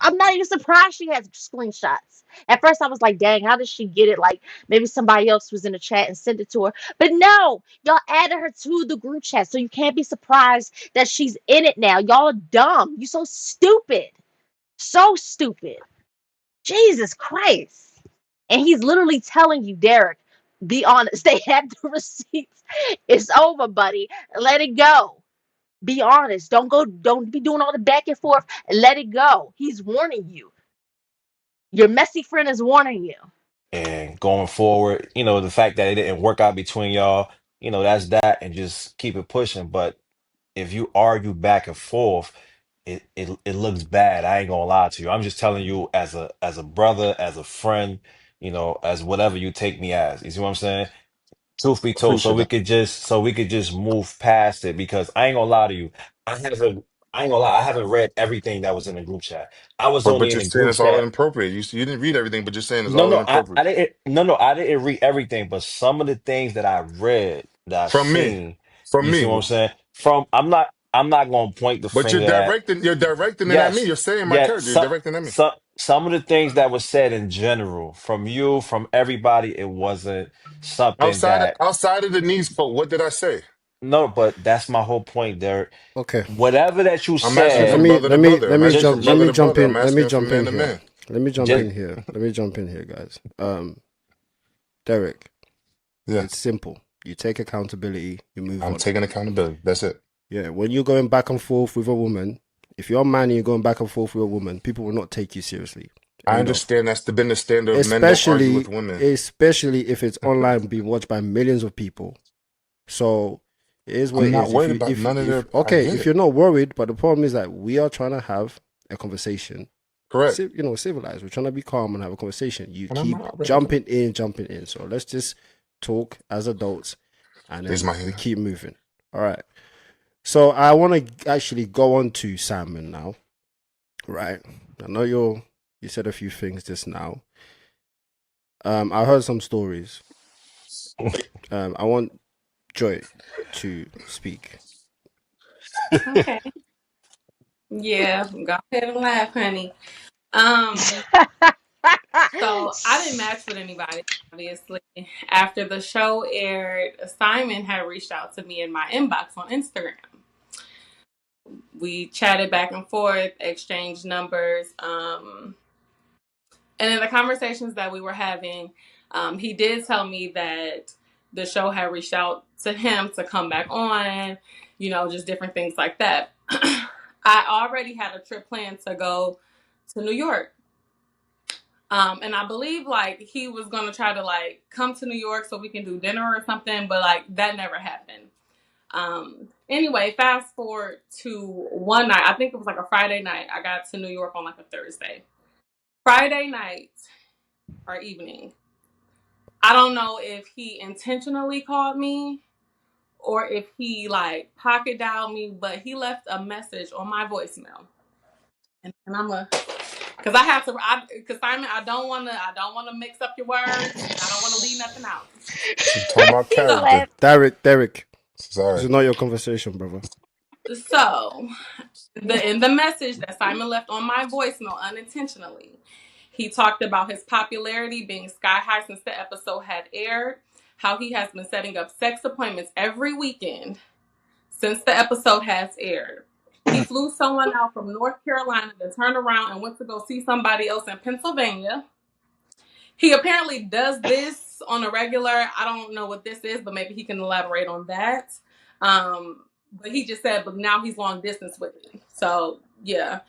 I'm not even surprised she has screenshots. At first, I was like, dang, how did she get it? Like, maybe somebody else was in the chat and sent it to her. But no, y'all added her to the group chat. So you can't be surprised that she's in it now. Y'all are dumb. You so stupid. So stupid. Jesus Christ. And he's literally telling you, Derek, be honest. They have the receipts. It's over, buddy. Let it go. Be honest. Don't be doing all the back and forth. Let it go. He's warning you. Your messy friend is warning you. And going forward, the fact that it didn't work out between y'all, that's that, and just keep it pushing. But if you argue back and forth, it looks bad. I ain't gonna lie to you. I'm just telling you as a brother, as a friend, as whatever you take me as. You see what I'm saying? Truth be told, Appreciate that. so we could just move past it because I ain't gonna lie to you. I ain't gonna lie, I haven't read everything that was in the group chat. I was But only but in you're the saying group it's all chat. inappropriate. You didn't read everything, but you're saying it's No, all no, inappropriate. I didn't read everything, but some of the things that I read, that I've From me. seen, From you see what I'm me. saying? I'm not gonna point the But finger at, you're directing it at me. yes, You're saying my yeah, character. You're directing at me. some of the things that was said in general, from you, from everybody, it wasn't something that, Outside of the knees quote, what did I say? no, but that's my whole point, Derek. Okay. Whatever that you I'm asking Let from said, me brother to let me brother. let I'm me asking just jump from let brother me to just jump brother. I'm in. Let me asking from jump man in to here. man. Let me jump just in here. Let me jump in here, guys. Derek, Yeah. it's simple. You take accountability, you move I'm on. taking accountability. That's it. Yeah, when you're going back and forth with a woman, if you're a man and you're going back and forth with a woman, people will not take you seriously. I End of. understand that's been the standard of men don't argue with Especially women. especially if it's online being watched by millions of people. So it is what I'm it not is. If worried you about if none of if their I okay, get if it. you're not worried, but the problem is that we are trying to have a conversation. Correct. Civilized. We're trying to be calm and have a conversation. You And I'm keep not ready. jumping in. So let's just talk as adults, and Raise then my we hand. keep moving. All right. So I want to actually go on to Simon now. Right. I know you said a few things just now. I heard some stories. I want Joy to speak. Okay. Yeah, go ahead and laugh, honey. Um, so I didn't match with anybody, obviously. After the show aired, Simon had reached out to me in my inbox on Instagram. We chatted back and forth, exchanged numbers. And in the conversations that we were having, he did tell me that the show had reached out to him to come back on, just different things like that. I already had a trip planned to go to New York. And I believe like he was gonna try to like come to New York so we can do dinner or something, but like that never happened. Anyway, fast forward to one night. I think it was like a Friday night. I got to New York on like a Thursday. Friday night or evening. I don't know if he intentionally called me or if he like pocket dialed me, but he left a message on my voicemail. And I'm a because I have to because Simon, I don't wanna mix up your words and I don't wanna leave nothing out. She's talking about He's character. laughing. Derek, It's all this right. is not your conversation, brother. So In the message that Simon left on my voicemail unintentionally, he talked about his popularity being sky high since the episode had aired, how he has been setting up sex appointments every weekend since the episode has aired. He flew someone out from North Carolina to turn around and went to go see somebody else in Pennsylvania. He apparently does this on a regular. I don't know what this is, but maybe he can elaborate on that. But he just said, but now he's long distance with me. So yeah.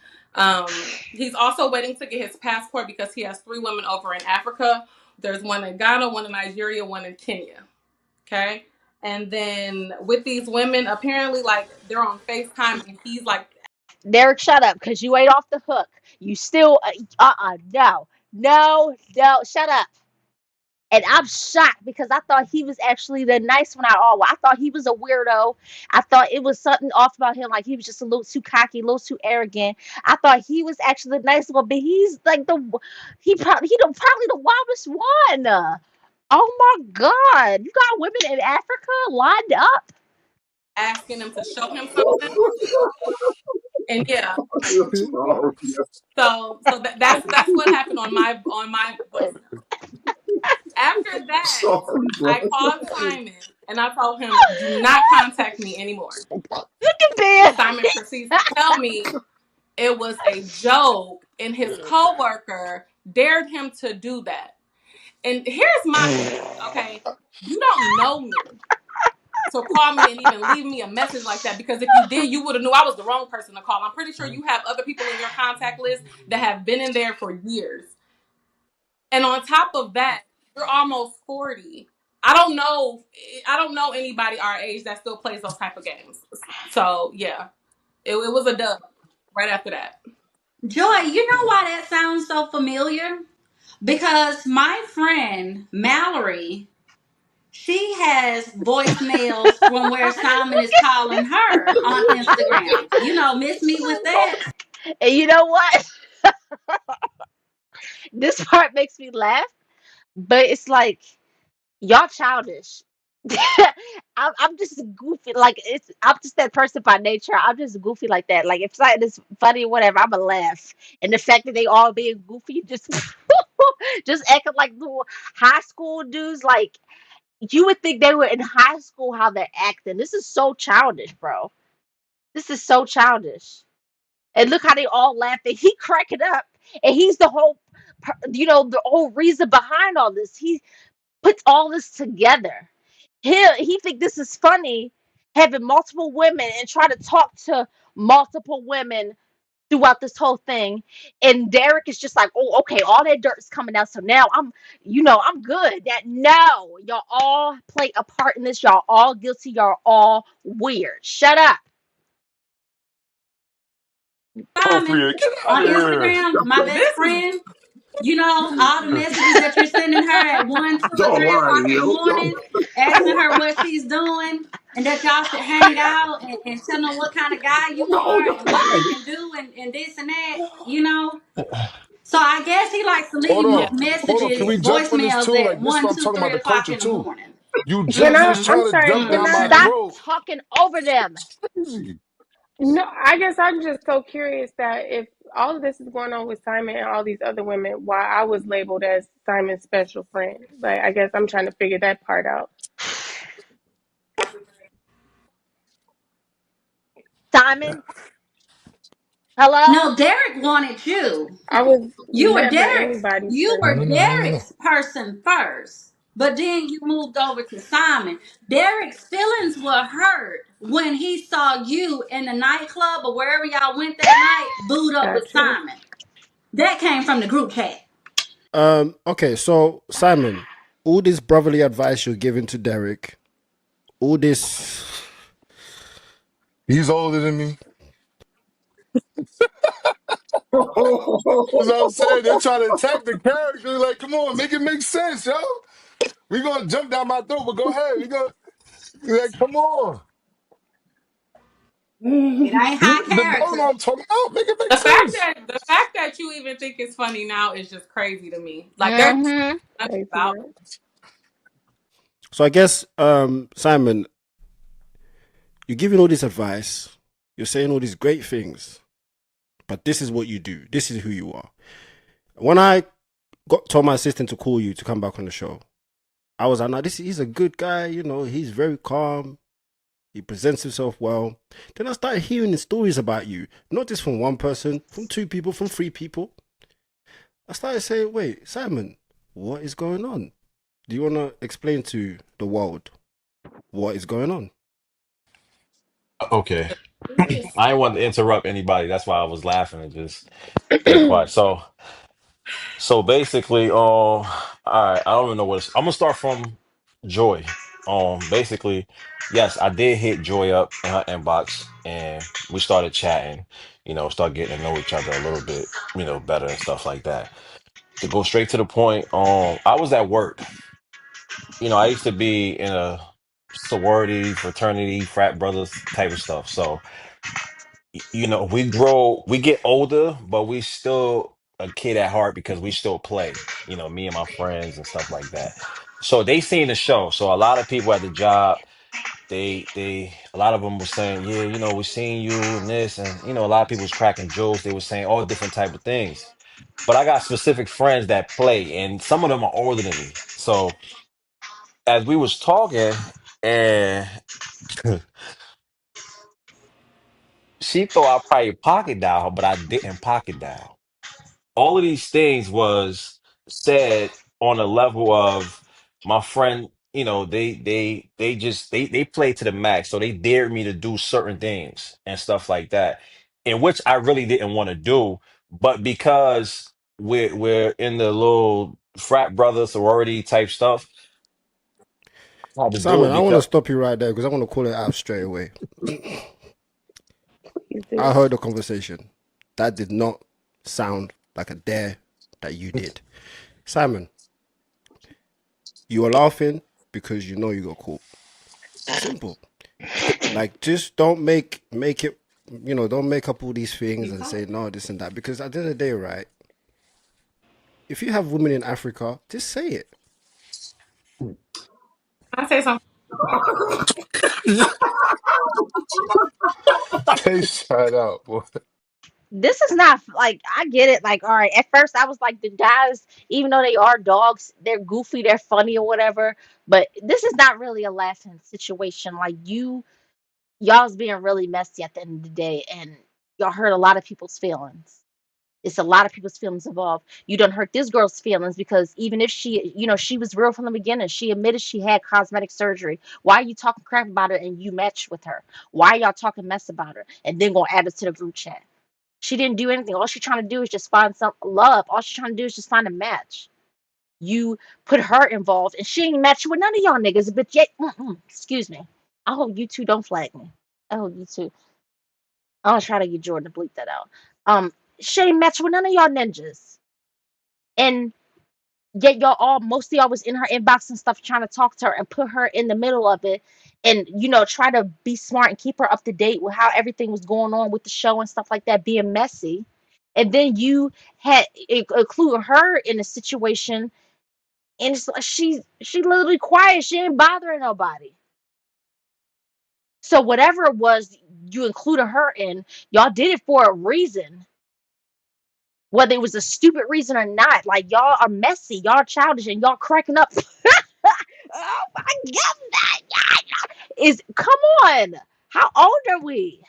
He's also waiting to get his passport because he has 3 women over in Africa. There's one in Ghana, one in Nigeria, one in Kenya. Okay. And then with these women, apparently, like, they're on FaceTime and he's like, Derek, shut up, because you ain't off the hook. You still, no, no, no, shut up. And I'm shocked because I thought he was actually the nice one out of all. I thought he was a weirdo. I thought it was something off about him, like he was just a little too cocky, a little too arrogant. I thought he was actually the nice one, but he's like probably the wildest one. Oh my God, you got women in Africa lined up. asking him to show him something. And yeah, Sorry. that's what happened on my voicemail. After that, Sorry, bro. I called Simon and I told him, do not contact me anymore. Look at this. Simon proceeds to tell me it was a joke and his coworker dared him to do that. And here's my thing, okay? You don't know me to call me and even leave me a message like that, because if you did, you would have knew I was the wrong person to call. I'm pretty sure you have other people in your contact list that have been in there for years. And on top of that, you're almost 40. I don't know anybody our age that still plays those type of games. So yeah, it was a dub right after that. Joy, you know why that sounds so familiar? Because my friend Mallory, she has voicemails from where Simon is calling her on Instagram. You know, miss me with that. And you know what? This part makes me laugh, but it's like y'all childish. I'm just goofy. Like I'm just that person by nature. I'm just goofy like that. Like if something is funny or whatever, I'ma laugh. And the fact that they all being goofy, just just acting like little high school dudes. Like you would think they were in high school how they're acting. This is so childish, bro. This is so childish. And look how they all laugh. And he cracking up, and he's the whole, the whole reason behind all this. He puts all this together. He think this is funny, having multiple women and try to talk to multiple women throughout this whole thing. And Derek is just like, oh, okay, all that dirt is coming out. So now I'm good. That no, y'all all play a part in this. Y'all all guilty. Y'all all weird. Shut up. Simon Appropriate. Get out on of here. Instagram, my best This is friend, you know, all the messages that you're sending her at 1, 2, or Don't 3 o'clock lie, in the yo. Don't. morning, asking her what she's doing, and that y'all should hang out and tell them what kind of guy you No, are and don't what lie. you can do and this and that, you know. So I guess he likes to Hold leave yeah. on. Hold on. Can messages, we jump on this voicemails too? at Like this is what 1, I'm 2, talking about, three the o'clock culture in the too. morning. You Can just I? was I'm trying to sorry. jump Can down Mm-hmm. my I? Stop throat. talking over them. Crazy. No, I guess I'm just so curious that if all of this is going on with Simon and all these other women, why I was labeled as Simon's special friend. Like, I guess I'm trying to figure that part out. Simon, hello? No, Derek wanted you. I was You were never Derek's. anybody's You friend. were Derek's person first, but then you moved over to Simon. Derek's feelings were hurt when he saw you in the nightclub or wherever y'all went that night, booed up with Gotcha. Simon. That came from the group chat. Okay, so Simon, all this brotherly advice you're giving to Derek, all this. He's older than me. That's what I'm Oh, saying. They're trying to attack the character. Like, come on, make it make sense, yo. We gonna jump down my throat, but go ahead. We gonna like, come on. It ain't You high the brother character. I'm talking about, make it make The fact sense. that the fact that you even think it's funny now is just crazy to me. Like there's Mm-hmm. nothing Crazy about work. So I guess, Simon, you're giving all this advice. You're saying all these great things, but this is what you do. This is who you are. When I told my assistant to call you to come back on the show, I was like, no, he's a good guy. You know, he's very calm. He presents himself well. Then I started hearing the stories about you, not just from one person, from two people, from three people. I started saying, wait, Simon, what is going on? Do you want to explain to the world what is going on? Okay. It's just I didn't want to interrupt anybody. That's why I was laughing and just stay quiet. So basically, all right, I don't even know I'm gonna start from Joy. Basically, yes, I did hit Joy up in her inbox and we started chatting, start getting to know each other a little bit, better and stuff like that. To go straight to the point, I was at work. I used to be in a sorority, fraternity, frat brothers type of stuff. So we get older, but we still a kid at heart because we still play, me and my friends and stuff like that. So they seen the show. So a lot of people at the job, a lot of them were saying, yeah, we seen you and this, and a lot of people was cracking jokes. They were saying all different type of things. But I got specific friends that play, and some of them are older than me. So as we was talking, and she thought I probably pocket dial her, but I didn't pocket dial. All of these things was said on a level of my friend, they played to the max. So they dared me to do certain things and stuff like that, in which I really didn't want to do. But because we're in the little frat brother sorority type stuff, I had to do Simon, it I want to because stop you right there because I want to call it out straight away. Please I do. heard the conversation. That did not sound like a dare that you did. Simon, you were laughing because you know you got caught. Simple. Like, just don't make it. Don't make up all these things You and caught. say no, this and that. Because at the end of the day, right? If you have women in Africa, just say it. I say something. They shut up, boy. This is not like, I get it. Like, all right, at first I was like, the guys, even though they are dogs, they're goofy, they're funny or whatever. But this is not really a laughing situation. Like, y'all's being really messy at the end of the day, and y'all hurt a lot of people's feelings. It's a lot of people's feelings involved. You don't hurt this girl's feelings because even if she was real from the beginning. She admitted she had cosmetic surgery. Why are you talking crap about her and you matched with her? Why are y'all talking mess about her and then gonna add it to the group chat? She didn't do anything. All she's trying to do is just find some love. All she's trying to do is just find a match. You put her involved, and she ain't matching with none of y'all niggas. But yet, excuse me. I hope you two don't flag me. I hope you two. I'll try to get Jordan to bleep that out. She ain't matching with none of y'all ninjas, and yet y'all all most of y'all was in her inbox and stuff trying to talk to her and put her in the middle of it, and try to be smart and keep her up to date with how everything was going on with the show and stuff like that, being messy. And then you had include her in a situation, and it's like she literally quiet. She ain't bothering nobody. So whatever it was you included her in, y'all did it for a reason. Whether it was a stupid reason or not, like, y'all are messy, y'all are childish, and y'all cracking up. Oh my god, is come on. How old are we?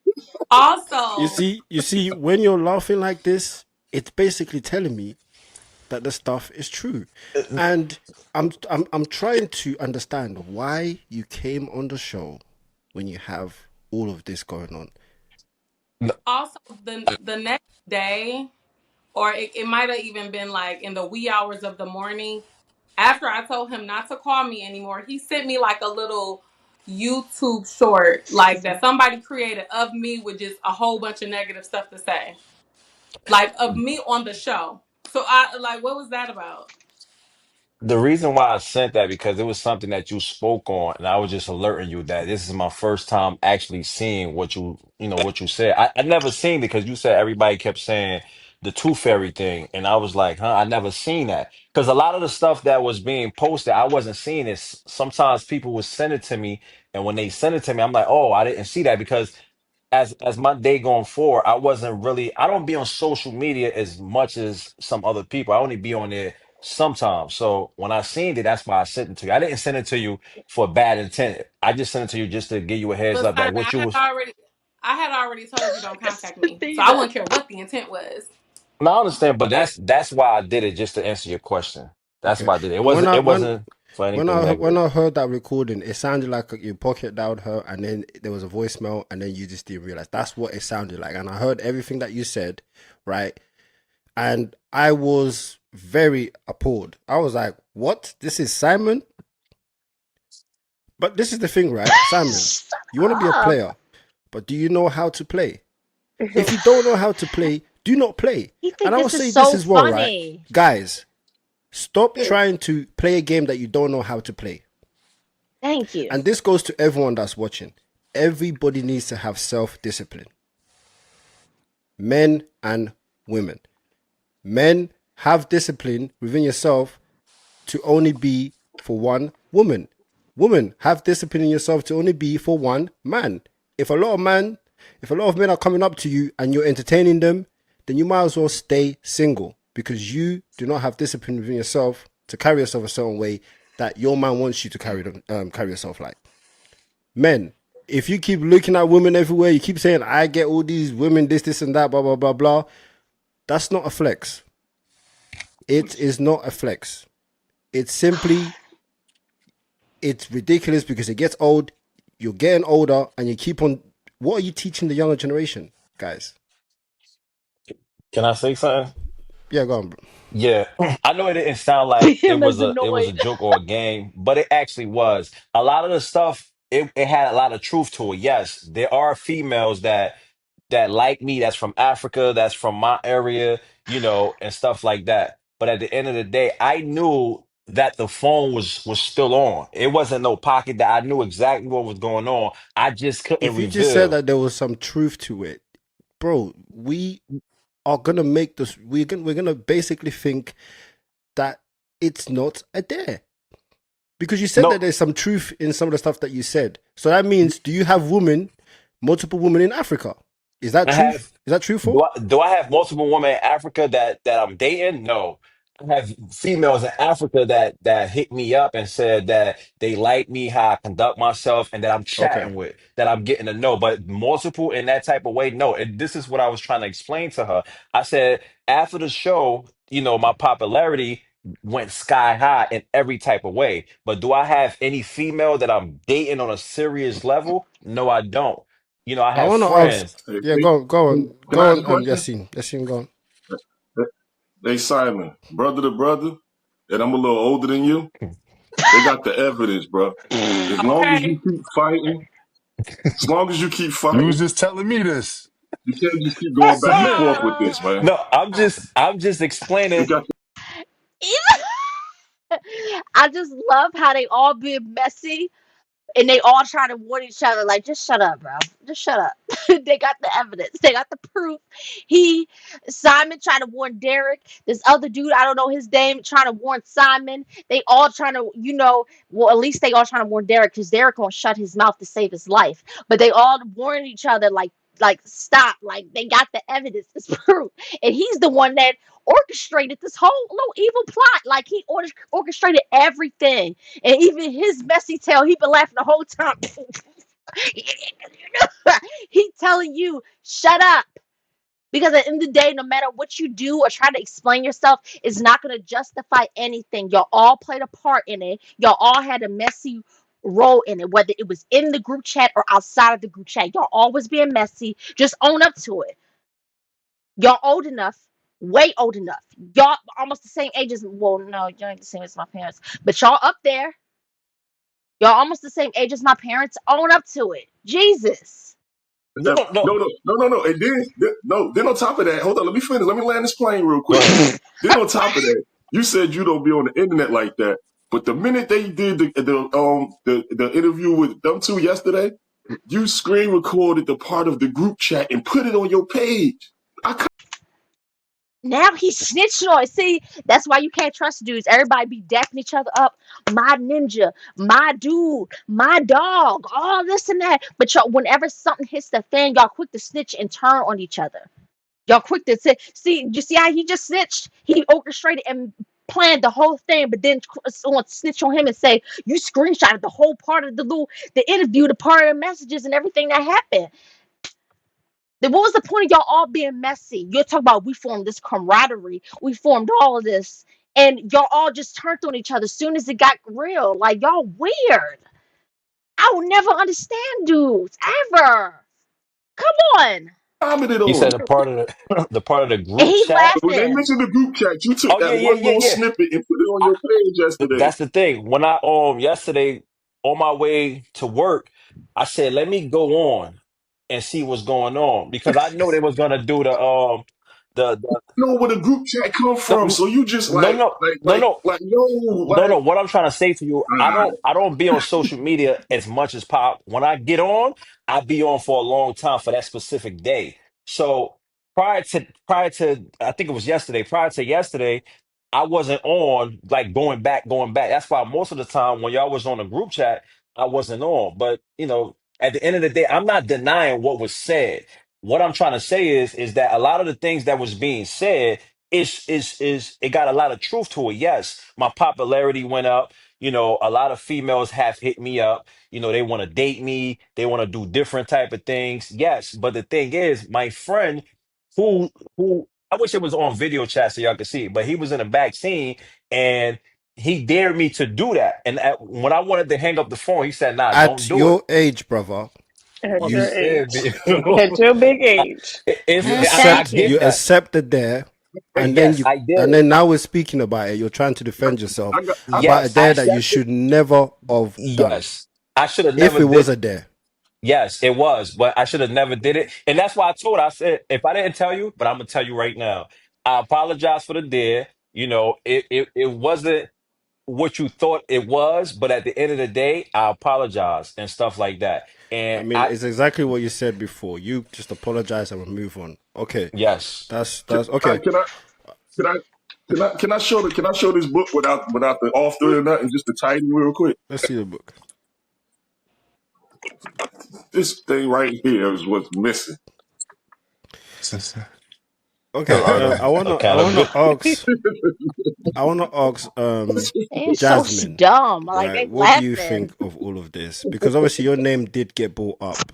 You Also, see, you see, when you're laughing like this, it's basically telling me that the stuff is true, and I'm trying to understand why you came on the show when you have all of this going on. also the next day, or it might have even been like in the wee hours of the morning, after I told him not to call me anymore, he sent me like a little YouTube short, like that somebody created of me with just a whole bunch of negative stuff to say, like of me on the show. So I like, what was that about? the reason why I sent that because it was something that you spoke on, and I was just alerting you that this is my first time actually seeing what you said. I never seen it because you said everybody kept saying the Tooth Fairy thing, and I was like, huh, I never seen that. Because a lot of the stuff that was being posted, I wasn't seeing it. Sometimes people would send it to me, and when they send it to me, I'm like, oh, I didn't see that because as my day going forward, I don't be on social media as much as some other people. I only be on there sometimes. So when I seen it, that's why I sent it to you. I didn't send it to you for bad intent. I just sent it to you just to give you a heads But up that Simon, what you was. I had already told you don't contact me, so I Athena. wouldn't care what the intent was. No, I understand, but that's why I did it, just to answer your question. That's Okay. why I did it. It But wasn't it wasn't for anything when negative. I heard that recording, it sounded like you pocket dialed her, and then there was a voicemail, and then you just didn't realize. That's what it sounded like, and I heard everything that you said, right? And I was very appalled. I was like, "What? This is Simon?" But this is the thing, right, Simon? Shut You want to be a up. player, but do you know how to play? If you don't know how to play, do not play. He And think I will this is say this so as well, right, funny. guys? Stop trying to play a game that you don't know how to play. Thank you. And this goes to everyone that's watching. Everybody needs to have self-discipline. Men and women. Men, have discipline within yourself to only be for one woman. Women, have discipline in yourself to only be for one man. If a lot of men are coming up to you and you're entertaining them, then you might as well stay single, because you do not have discipline within yourself to carry yourself a certain way that your man wants you to carry yourself like. Men, if you keep looking at women everywhere, you keep saying, I get all these women, this, and that, blah, blah, blah, blah. That's not a flex. It is not a flex. It's simply, it's ridiculous because it gets old. You're getting older and you keep on. What are you teaching the younger generation, guys? Can I say something? Yeah, go on, bro. Yeah, I know it didn't sound like Him as it was a annoyed. joke or a game, but it actually was. A lot of the stuff it had a lot of truth to it. Yes, there are females that like me, that's from Africa, that's from my area, and stuff like that. But at the end of the day, I knew that the phone was still on. It wasn't no pocket, that I knew exactly what was going on. I just couldn't If you just said reveal. that there was some truth to it, bro, we are gonna make this. We're gonna basically think that it's not a dare. Because you said that No, there's some truth in some of the stuff that you said. So that means, do you have multiple women in Africa? Is that I have. truth? Is that truthful? Do I have multiple women in Africa that I'm dating? No. I have females in Africa that hit me up and said that they like me, how I conduct myself, and that I'm Okay. chatting with, that I'm getting to know. But multiple in that type of way, no. And this is what I was trying to explain to her. I said, after the show, my popularity went sky high in every type of way. But do I have any female that I'm dating on a serious level? No, I don't. I I have want to ask. friends. Hey, Yeah, hey, can go I ask on. a question? Yassine, go on. Hey, Simon, brother to brother, and I'm a little older than you. They got the evidence, bro. As long as you Okay. keep fighting, as long as you keep You was fighting, just telling me this. you can't just keep going back and Submit. forth with this, man. No, I'm just They explaining. got I just love how they all being messy and they all trying to warn each other, like, just shut up, bro. Just shut up. They got the evidence. They got the proof. He, Simon trying to warn Derek. This other dude, I don't know his name, trying to warn Simon. They all trying to, well, at least they all trying to warn Derek because Derek gonna shut his mouth to save his life. But they all warn each other, like stop. Like they got the evidence. It's proof. And he's the one that orchestrated this whole little evil plot. Like he orchestrated everything. And even his messy tail, he been laughing the whole time. He telling you, shut up. Because at the end of the day, no matter what you do or try to explain yourself, it's not going to justify anything. Y'all all played a part in it. Y'all all had a messy role in it, whether it was in the group chat or outside of the group chat. Y'all always being messy. Just own up to it. Y'all old enough, way old enough. Y'all almost the same age as, well, no, you ain't the same as my parents, but y'all up there. Y'all almost the same age as my parents. Own up to it. Jesus. No, no. no. And then on top of that, hold on, let me finish. Let me land this plane real Go quick. ahead. Then on top of that, you said you don't be on the internet like that. But the minute they did the interview with them two yesterday, you screen recorded the part of the group chat and put it on your page. I Now he's snitching on it. See, that's why you can't trust dudes. Everybody be dapping each other up. My ninja, my dude, my dog, all this and that. But y'all, whenever something hits the fan, y'all quick to snitch and turn on each other. Y'all quick to say, see, you see how he just snitched? He orchestrated and planned the whole thing, but then someone snitch on him and say, you screenshotted the whole part of the interview, the part of the messages and everything that happened. Then what was the point of y'all all being messy? You're talking about we formed this camaraderie, we formed all of this, and y'all all just turned on each other as soon as it got real. Like y'all weird. I will never understand dudes ever. Come on. Commented You on said it. a part of the the part of the And group he chat. When they laughing. mentioned the group chat, you took Oh that yeah, yeah, one yeah, little yeah. snippet and put it on your page yesterday. That's the thing. When I yesterday on my way to work, I said, let me go on and see what's going on because I know they was gonna do the Know where the group chat come from, no so you just no no no no no, no, what I'm trying to say to you, ah, I don't be on social media as much as pop. When I get on, I be on for a long time for that specific day. So prior to I think it was yesterday, prior to yesterday, I wasn't on like going back. That's why most of the time when y'all was on the group chat, I wasn't on. But you know, at the end of the day, I'm not denying what was said. What I'm trying to say is that a lot of the things that was being said is it got a lot of truth to it. Yes, my popularity went up. You know, a lot of females have hit me up. You know, they want to date me. They want to do different type of things. Yes, but the thing is, my friend who I wish it was on video chat so y'all could see it, but he was in the back scene and he dared me to do that. And when I wanted to hang up the phone, he said, "Nah, don't At do it." your age, brother, At I'm your you saying, age. man. At your big age. you I accept get you that. accept the dare, and then Yes, you I did and it. then now we're speaking about it. You're trying to defend yourself about a Yes, I dare that you accept it. should never have done. Yes, I should have If never it was did. a dare, Yes, it was, but I should have never did it. And that's why I told her, I said, if I didn't tell you, but I'm gonna tell you right now. I apologize for the dare. You know, it wasn't what you thought it was, but at the end of the day, I apologize and stuff like that. I And mean, it's exactly what you said before. You just apologize and we move on. Okay, yes. that's okay. can I can I can I show this book without the author or nothing, just the title real quick? Let's see the book. This thing right here is what's missing. Okay, Uh, I wanna ask They're so Jasmine, dumb. Like right? they What do you laughing. think of all of this? Because obviously your name did get brought up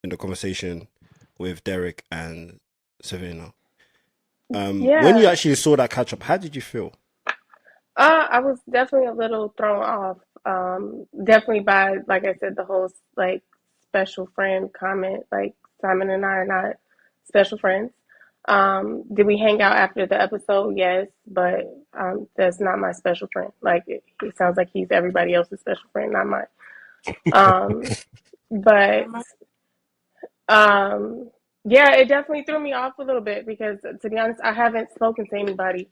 in the conversation with Derek and Savannah. When you Yeah. actually saw that catch up, how did you feel? I was definitely a little thrown off. Definitely by, like I said, the whole like special friend comment. Like Simon and I are not special friends. Did we hang out after the episode? Yes, but that's not my special friend. Like he sounds like he's everybody else's special friend, not mine. Um, but um, yeah, it definitely threw me off a little bit because, to be honest, I haven't spoken to anybody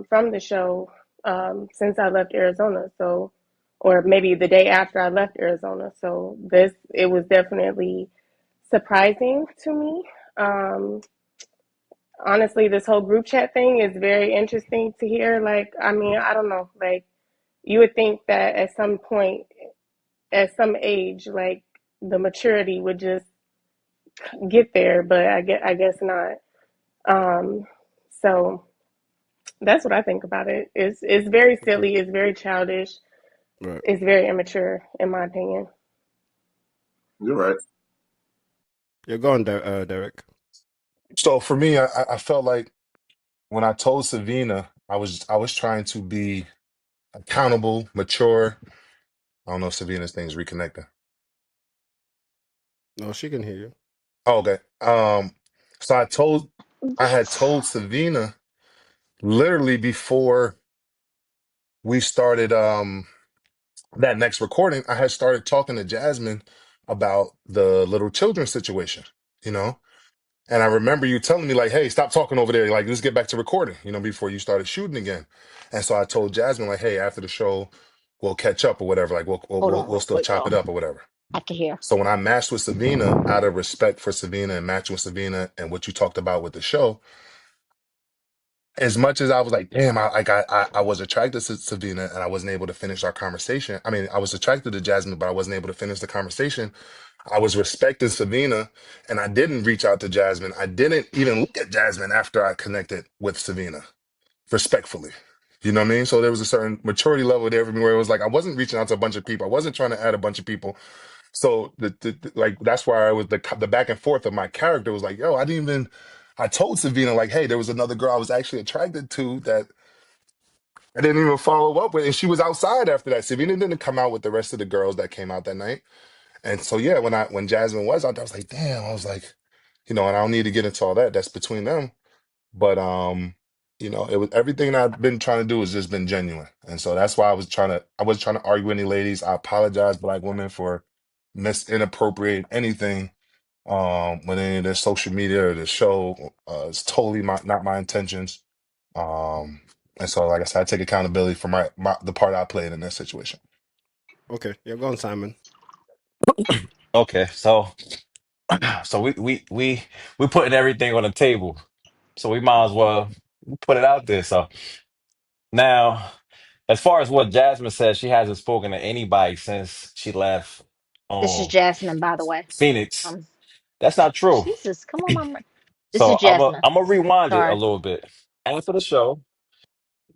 from the show since I left Arizona. So, or maybe the day after I left Arizona. So it was definitely surprising to me. Um, Honestly, this whole group chat thing is very interesting to hear. Like, I mean, I don't know. Like, you would think that at some point, at some age, like the maturity would just get there, but I guess not. Um, so that's what I think about it. It's very Okay, silly. It's very childish. right. It's very immature, in my opinion. You're right. You're gone, Derek. So for me, I felt like when I told Savina, I was trying to be accountable, mature. I don't know if Savina's thing is reconnecting. No, she can hear you. Oh, okay. So I had What? told Savina literally before we started that next recording, I had started talking to Jasmine about the little children situation, you know? And I remember you telling me, like, hey, stop talking over there. Like, let's get back to recording, before you started shooting again. And so I told Jasmine, like, hey, after the show, we'll catch up or whatever. Like, we'll, we'll, Hold we'll on we'll real still quick, chop y'all. it up or whatever. I can hear. So when I matched with Savina, out of respect for Savina and matching with Savina and what you talked about with the show, as much as I was like, damn, I was attracted to Savina and I wasn't able to finish our conversation. I mean, I was attracted to Jasmine, but I wasn't able to finish the conversation. I was respecting Savina and I didn't reach out to Jasmine. I didn't even look at Jasmine after I connected with Savina, respectfully. You know what I mean? So there was a certain maturity level there for me where it was like I wasn't reaching out to a bunch of people. I wasn't trying to add a bunch of people. So like that's why I was the back and forth of my character was like, yo, I didn't even I told Savina like, hey, there was another girl I was actually attracted to that I didn't even follow up with, and she was outside after that. Savina didn't come out with the rest of the girls that came out that night. And so yeah, when Jasmine was out there, I was like, damn, I was like, and I don't need to get into all that. That's between them. But it was everything that I've been trying to do has just been genuine. And so that's why I wasn't trying to argue with any ladies. I apologize, black women, for inappropriate anything with any of their social media or the show. It's totally not my intentions. And so like I said, I take accountability for the part I played in this situation. Okay, you're going, Simon. Okay, so we putting everything on the table. So we might as well put it out there. So now, as far as what Jasmine says, she hasn't spoken to anybody since she left This is um Jasmine, by the way. Phoenix. Um, That's not true. Jesus, come on, mama. This is So Jasmine. I'm gonna rewind it a Sorry. little bit. After the show,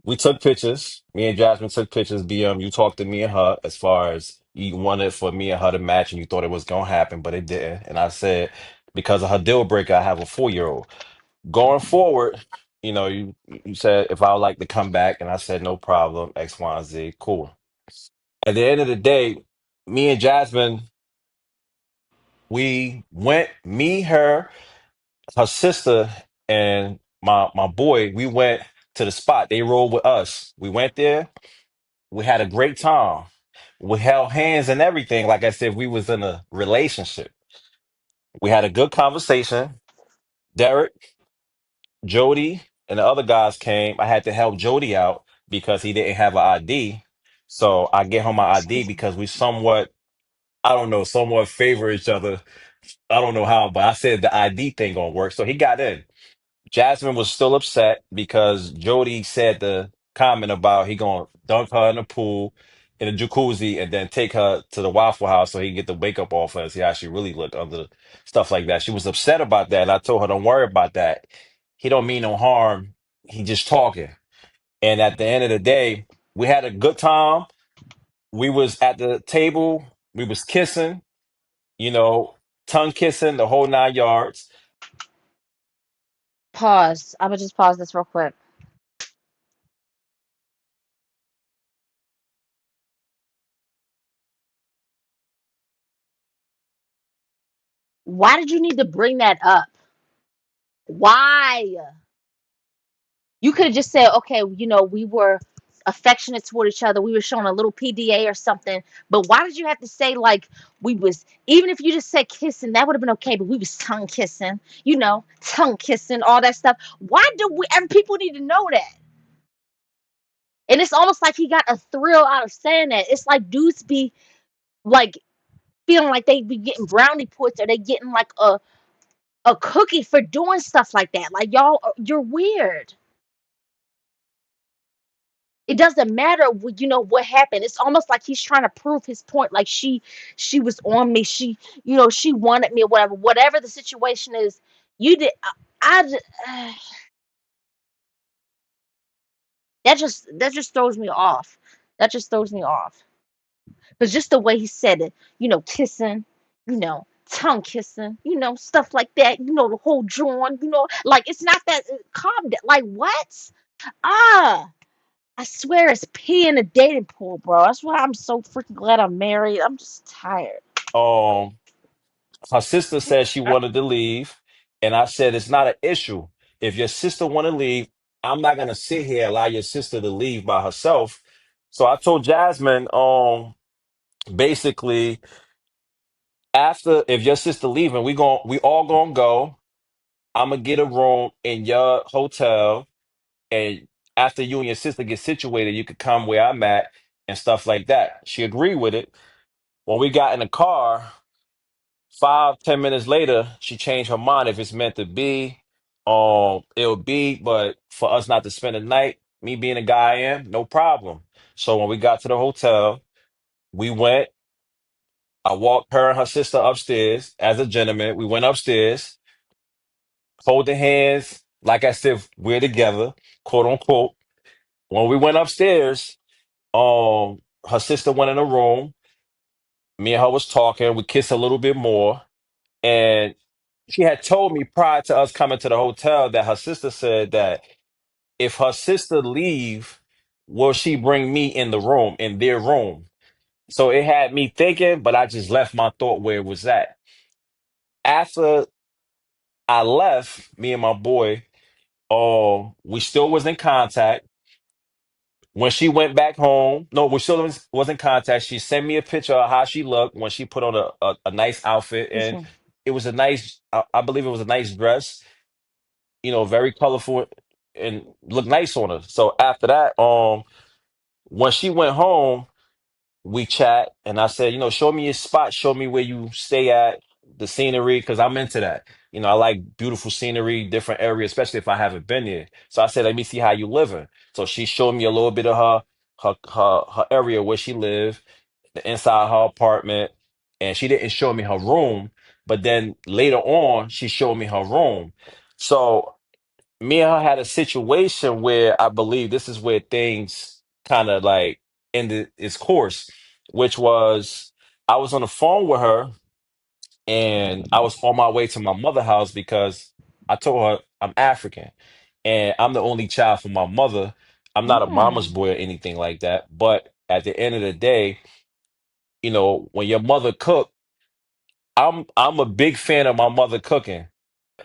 we took pictures. Me and Jasmine took pictures. You talked to me and her as far as you wanted for me and her to match, and you thought it was gonna happen, but it didn't. And I said because of her deal breaker, I have a 4-year-old. Going forward, you said if I would like to come back, and I said no problem, X, Y, and Z, cool. At the end of the day, me and Jasmine, we went, me, her sister, and my boy, we went to the spot. They rode with us. We went there. We had a great time. We held hands and everything, like I said, we was in a relationship. We had a good conversation. Derek, Jody, and the other guys came. I had to help Jody out because he didn't have an ID. So I get him my ID Excuse me. because we somewhat, I don't know, somewhat favor each other. I don't know how, but I said the ID thing gonna work. So he got in. Jasmine was still upset because Jody said the comment about he gonna dunk her in the pool, in the jacuzzi, and then take her to the Waffle House so he can get the wake up off her and see how she really looked under stuff like that. She was upset about that. And I told her, don't worry about that. He don't mean no harm. He just talking. And at the end of the day, we had a good time. We was at the table. We was kissing, you know, tongue kissing the whole 9 yards. Pause. I'm gonna just pause this real quick. Why did you need to bring that up? Why? You could have just said, okay, we were affectionate toward each other. We were showing a little PDA or something. But why did you have to say like we was even if you just said kissing, that would have been okay, but we was tongue kissing, all that stuff. Why do we and people need to know that? And it's almost like he got a thrill out of saying that. It's like dudes be like feeling like they be getting brownie points or they getting like a cookie for doing stuff like that. Like y'all, you're weird. It doesn't matter what happened. It's almost like he's trying to prove his point. Like she was on me. She wanted me or whatever the situation is. You did. I that just throws me off. That just throws me off. Because just the way he said it, kissing, tongue kissing, stuff like that, the whole drawing, like it's not that calm down. Like what? Ah, I swear it's pee in a dating pool, bro. That's why I'm so freaking glad I'm married. I'm just tired. Um, Her sister said she wanted to leave, and I said it's not an issue. If your sister want to leave, I'm not gonna sit here and allow your sister to leave by herself. So I told Jasmine, basically, after if your sister leaving, we all gonna go. I'm gonna get a room in your hotel, and after you and your sister get situated, you could come where I'm at and stuff like that. She agreed with it. When we got in the car, 5, 10 minutes later, she changed her mind if it's meant to be. It'll be, but for us not to spend the night, me being a guy I am, no problem. So when we got to the hotel, we went. I walked her and her sister upstairs as a gentleman. We went upstairs, holding hands, like as if we're together, quote unquote. When we went upstairs, her sister went in a room. Me and her was talking. We kissed a little bit more, and she had told me prior to us coming to the hotel that her sister said that if her sister leave, will she bring me in the room, in their room? So it had me thinking, but I just left my thought where it was at. After I left, me and my boy, we still was in contact. When she went back home, no, we still was in contact. She sent me a picture of how she looked when she put on a nice outfit, Excuse and me. it was a nice, I believe it was a nice dress, very colorful and looked nice on her. So after that, when she went home, we chat, and I said, show me your spot, show me where you stay at, the scenery, because I'm into that. I like beautiful scenery, different areas, especially if I haven't been there. So I said, let me see how you living. So she showed me a little bit of her area where she lived, the inside her apartment, and she didn't show me her room. But then later on, she showed me her room. So me and her had a situation where I believe this is where things kind of like ended its course, which was I was on the phone with her and I was on my way to my mother's house because I told her I'm African and I'm the only child from my mother. I'm not a mama's Mm. boy or anything like that. But at the end of the day, when your mother cook, I'm a big fan of my mother cooking.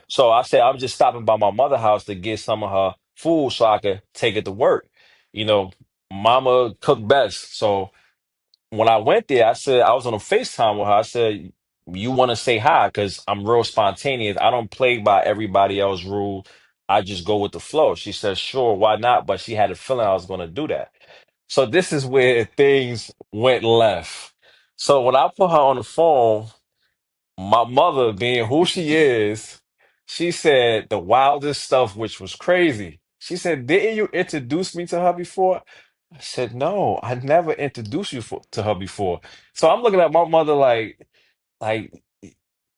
So I said, I'm just stopping by my mother's house to get some of her food so I could take it to work. You know, Mama cooked best. So when I went there, I said, I was on a FaceTime with her. I said, you want to say hi? Because I'm real spontaneous. I don't play by everybody else's rule. I just go with the flow. She said, sure, why not? But she had a feeling I was going to do that. So this is where things went left. So when I put her on the phone, my mother, being who she is, she said the wildest stuff, which was crazy. She said, didn't you introduce me to her before? I said, no, I never introduced you to her before. So I'm looking at my mother like,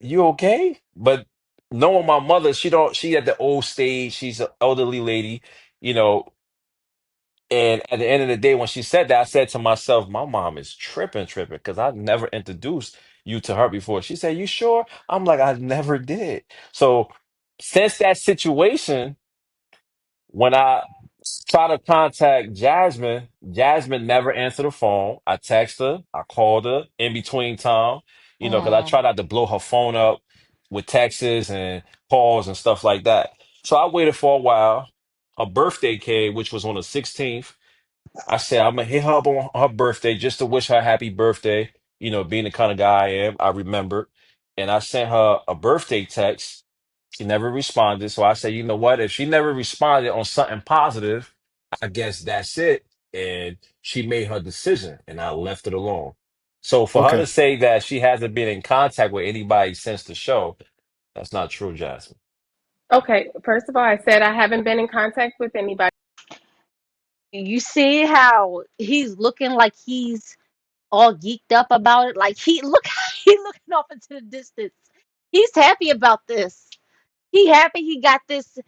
you okay? But knowing my mother, she at the old stage, she's an elderly lady, you know, and at the end of the day, when she said that, I said to myself, my mom is tripping, because I never introduced you to her before. She said, you sure? I'm like, I never did. So since that situation, when I try to contact Jasmine, Jasmine never answered the phone. I text her, I called her in between time, because I Mm. tried not to blow her phone up with texts and calls and stuff like that. So I waited for a while. Her birthday came, which was on the 16th. I said I'm gonna hit her up on her birthday just to wish her happy birthday. Being the kind of guy I am, I remembered, and I sent her a birthday text. She never responded, so I said, you know what? If she never responded on something positive, I guess that's it. And she made her decision, and I left it alone. So for her Okay. to say that she hasn't been in contact with anybody since the show, that's not true, Jasmine. Okay, first of all, I said I haven't been in contact with anybody. You see how he's looking like he's all geeked up about it? Like he look he looking off into the distance. He's happy about this. He happy he got this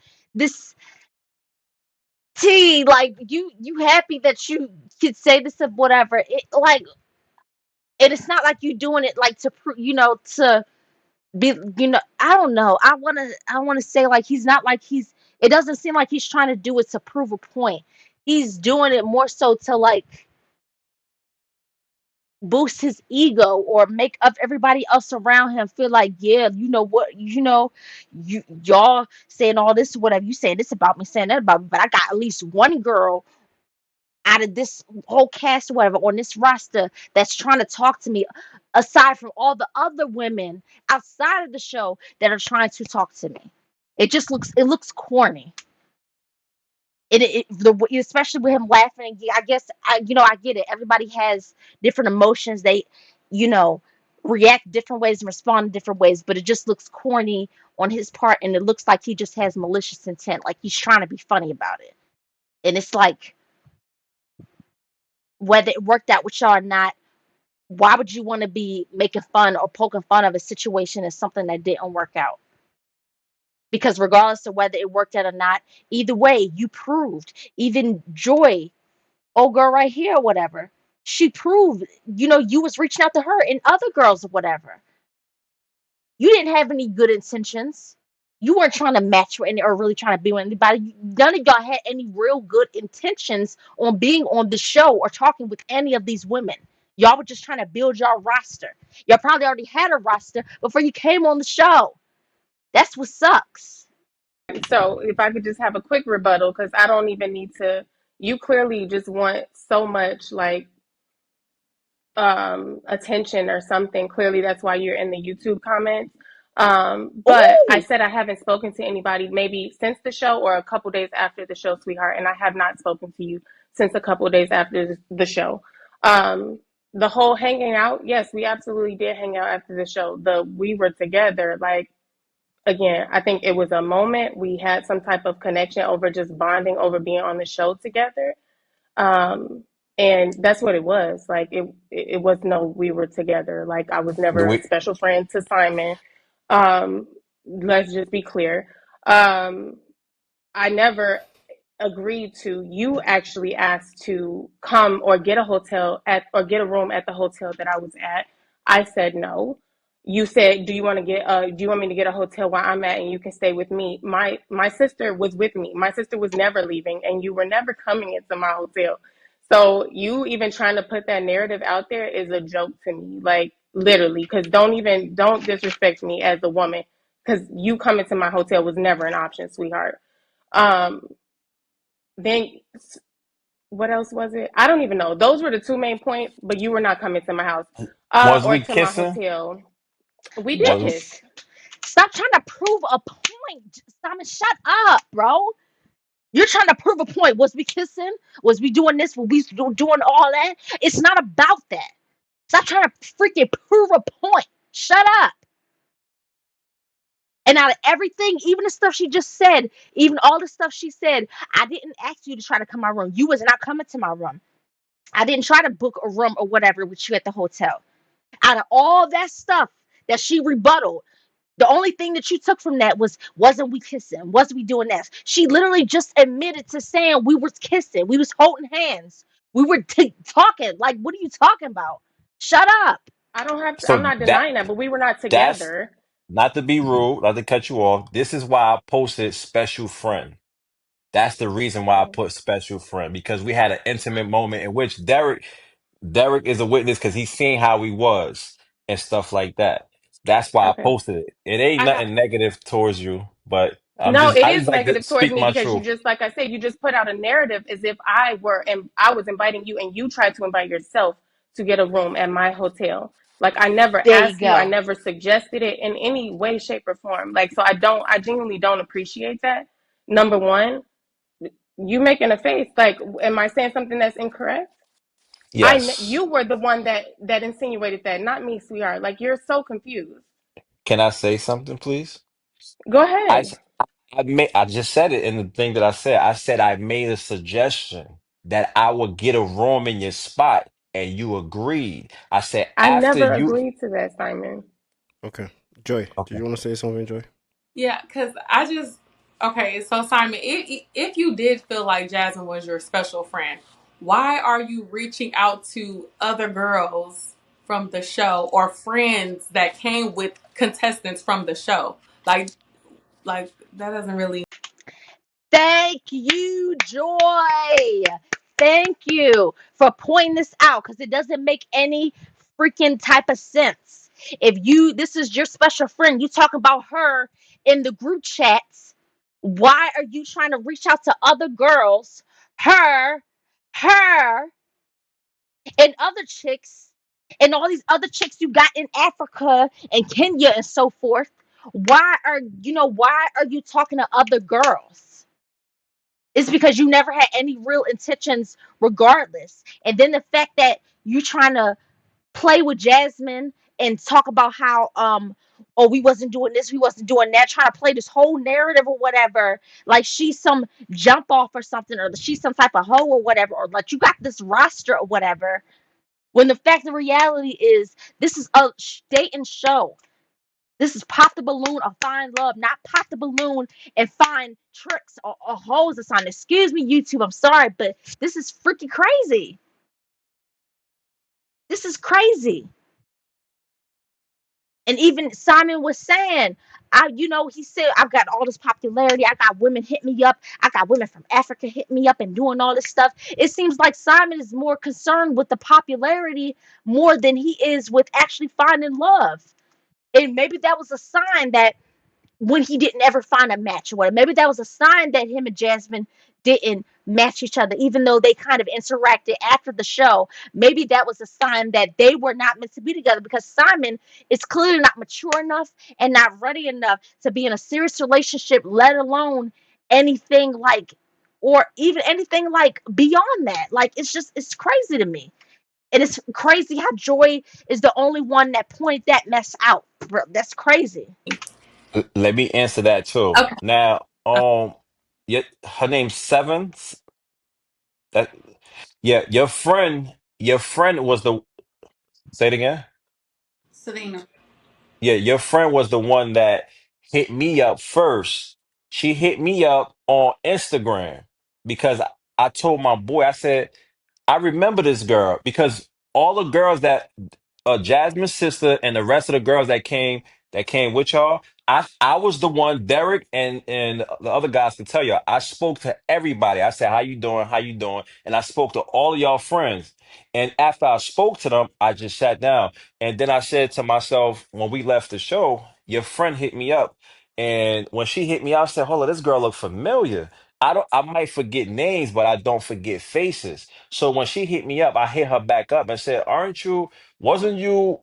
tea. Like you happy that you could say this of whatever. It like and it's not like you doing it like to prove to be I don't know. I wanna say like he's not like he's it doesn't seem like he's trying to do it to prove a point. He's doing it more so to like boost his ego or make up everybody else around him feel like, yeah, you know what, y'all saying all this, whatever you saying this about me, saying that about me, but I got at least one girl out of this whole cast or whatever on this roster that's trying to talk to me, aside from all the other women outside of the show that are trying to talk to me. It looks corny. Especially with him laughing. I guess I get it. Everybody has different emotions. They, you know, react different ways and respond in different ways. But it just looks corny on his part, and it looks like he just has malicious intent, like he's trying to be funny about it. And it's like, whether it worked out with y'all or not, why would you want to be making fun or poking fun of a situation as something that didn't work out? Because regardless of whether it worked out or not, either way, you proved. Even Joy, old girl right here, or whatever, she proved, you was reaching out to her and other girls or whatever. You didn't have any good intentions. You weren't trying to match with any or really trying to be with anybody. None of y'all had any real good intentions on being on the show or talking with any of these women. Y'all were just trying to build y'all roster. Y'all probably already had a roster before you came on the show. That's what sucks. So if I could just have a quick rebuttal, because I don't even need to. You clearly just want so much like attention or something. Clearly, that's why you're in the YouTube comments. But I Ooh, said I haven't spoken to anybody maybe since the show or a couple days after the show, sweetheart, and I have not spoken to you since a couple days after the show. Um, the whole hanging out, yes, we absolutely did hang out after the show. The we were together, like again, I think it was a moment. We had some type of connection over just bonding over being on the show together. Um, and that's what it was. Like it was no, we were together. Like I was Do never a we? special friend to Simon. Um, let's just be clear. Um, I never agreed to. You actually asked to come or get a hotel at or get a room at the hotel that I was at. I said no. You said, do you want me to get a hotel where I'm at and you can stay with me? My sister was with me. My sister was never leaving and you were never coming into my hotel. So you even trying to put that narrative out there is a joke to me. Like literally, because don't disrespect me as a woman because you coming to my hotel was never an option, sweetheart. Um, then what else was it? I don't even know. Those were the two main points, but you were not coming to my house, Was or we to my kissing? hotel. We did Was kiss. yes. Stop trying to prove a point. Simon, shut up, bro. You're trying to prove a point. Was we kissing? Was we doing this? Was we doing all that? It's not about that. Stop trying to freaking prove a point. Shut up. And out of everything, even the stuff she just said, even all the stuff she said, I didn't ask you to try to come to my room. You was not coming to my room. I didn't try to book a room or whatever with you at the hotel. Out of all that stuff that she rebutted, the only thing that you took from that wasn't we kissing? Was we doing that? She literally just admitted to saying we was kissing. We was holding hands. We were talking. Like, what are you talking about? Shut up. I don't have to. I'm so not that denying that, but we were not that's together. not to be rude, not to cut you off. This is why I posted special friend. That's the reason why I Okay. put special friend because we had an intimate moment in which Derek is a witness because he's seen how he was and stuff like that. That's why I Okay. posted it. It ain't I got. nothing negative towards you, but No, it I is just like to negative towards speak me my because you truth. just, like I said, you just put out a narrative as if I were and I was inviting you and you tried to invite yourself to get a room at my hotel. Like I never There you asked you, I go. never suggested it in any way, shape, or form. Like so, I genuinely don't appreciate that. Number one, you making a face. Like, am I saying something that's incorrect? Yes. You were the one that insinuated that, not me, sweetheart. Like you're so confused. Can I say something, please? Go I ahead. s- I just said it in the thing that I said. I said I made a suggestion that I would get a room in your spot, and you agreed. I said I after never you. agreed to that, Simon. Okay. Joy, do Okay. you want to say something, Joy? Yeah, because I just okay. So Simon, if you did feel like Jasmine was your special friend, why are you reaching out to other girls from the show or friends that came with contestants from the show? Like that doesn't really. Thank you, Joy. Thank you for pointing this out because it doesn't make any freaking type of sense. If this is your special friend, you talk about her in the group chats. Why are you trying to reach out to other girls, her, and other chicks, and all these other chicks you got in Africa and Kenya and so forth? Why are you talking to other girls? It's because you never had any real intentions regardless. And then the fact that you trying to play with Jasmine and talk about how oh, we wasn't doing this, we wasn't doing that, trying to play this whole narrative or whatever, like she's some jump off or something, or she's some type of hoe or whatever, or like you got this roster or whatever. When the fact of reality is, this is a dating show. This is pop the balloon or find love, not pop the balloon and find tricks or holes or something. Excuse me, YouTube. I'm sorry, but this is freaking crazy. This is crazy. And even Simon was saying, he said, I've got all this popularity. I got women hit me up. I got women from Africa hit me up and doing all this stuff. It seems like Simon is more concerned with the popularity more than he is with actually finding love. And maybe that was a sign that when he didn't ever find a match or whatever. Maybe that was a sign that him and Jasmine didn't match each other, even though they kind of interacted after the show. Maybe that was a sign that they were not meant to be together, because Simon is clearly not mature enough and not ready enough to be in a serious relationship, let alone anything like, or even anything like beyond that. Like, it's crazy to me. And it's crazy how Joy is the only one that pointed that mess out. Bro, that's crazy. Let me answer that too. Okay. Now, Okay. her name's Seven. That, yeah, your friend was the. Say it again. Savina. Yeah, your friend was the one that hit me up first. She hit me up on Instagram because I told my boy, I said, I remember this girl because all the girls that Jasmine's sister and the rest of the girls that came with y'all, I was the one, Derek and the other guys can tell you. I spoke to everybody. I said, "How you doing? How you doing?" And I spoke to all of y'all friends. And after I spoke to them, I just sat down. And then I said to myself, when we left the show, your friend hit me up. And when she hit me, I said, "Hold on, this girl look familiar." I might forget names, but I don't forget faces. So when she hit me up, I hit her back up and said, wasn't you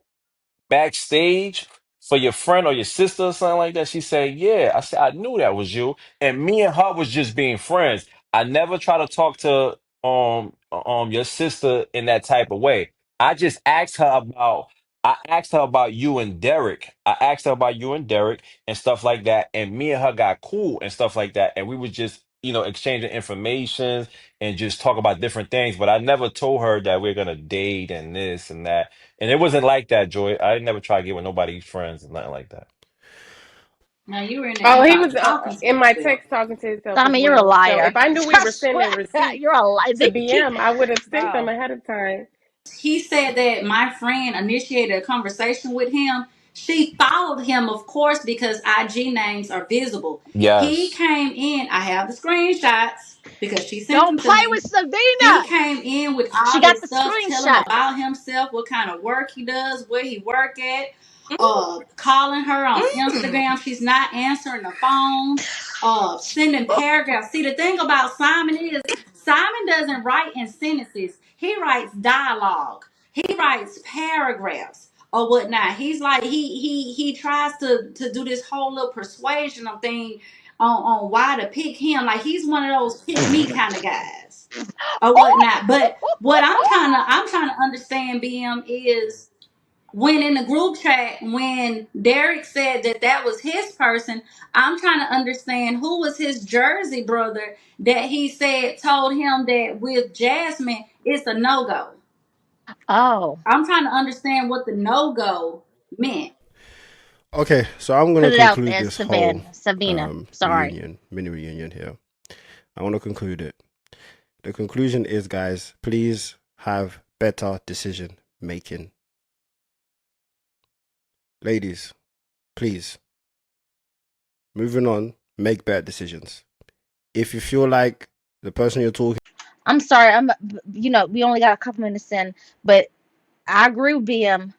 backstage for your friend or your sister or something like that?" She said, "Yeah." I said, "I knew that was you." And me and her was just being friends. I never try to talk to your sister in that type of way. I just asked her about I asked her about you and Derek. I asked her about you and Derek and stuff like that. And me and her got cool and stuff like that. And we was just, exchanging information and just talk about different things. But I never told her that we're gonna date and this and that. And it wasn't like that, Joy. I never try to get with nobody's friends and nothing like that. Now you were in the Oh, he inbox was talking to in my yourself. text talking to himself as Simon, you're a well. So if liar. I knew we I were swear, sending receipts you're a liar. to They keep, BM, I would have sent them bro. ahead of time. He said that my friend initiated a conversation with him. She followed him, of course, because IG names are visible. He Yes. came in. I have the screenshots because she sent Don't them to play me. with He Sabina. came in with She all got this the stuff, telling screenshots. about himself, what kind of work he does, where he work at, Mm, calling her on mm. Instagram. She's not answering the phone, sending paragraphs. See, the thing about Simon is Simon doesn't write in sentences. He writes dialogue. He writes paragraphs or whatnot. He's like he tries to do this whole little persuasion of thing on why to pick him. Like he's one of those pick me kind of guys or whatnot. But what I'm trying to understand, BM, is when in the group chat when Derek said that that was his person, I'm trying to understand who was his Jersey brother that he said told him that with Jasmine it's a no go. Oh, I'm trying to understand what the no go meant. Okay, so I'm gonna put it out conclude there, this whole Savina. Sorry. reunion, mini reunion here. I want to conclude it. The conclusion is, guys, please have better decision making. Ladies, please, moving on, make better decisions. If you feel like the person you're talking, I'm sorry. We only got a couple minutes in, but I agree with BM.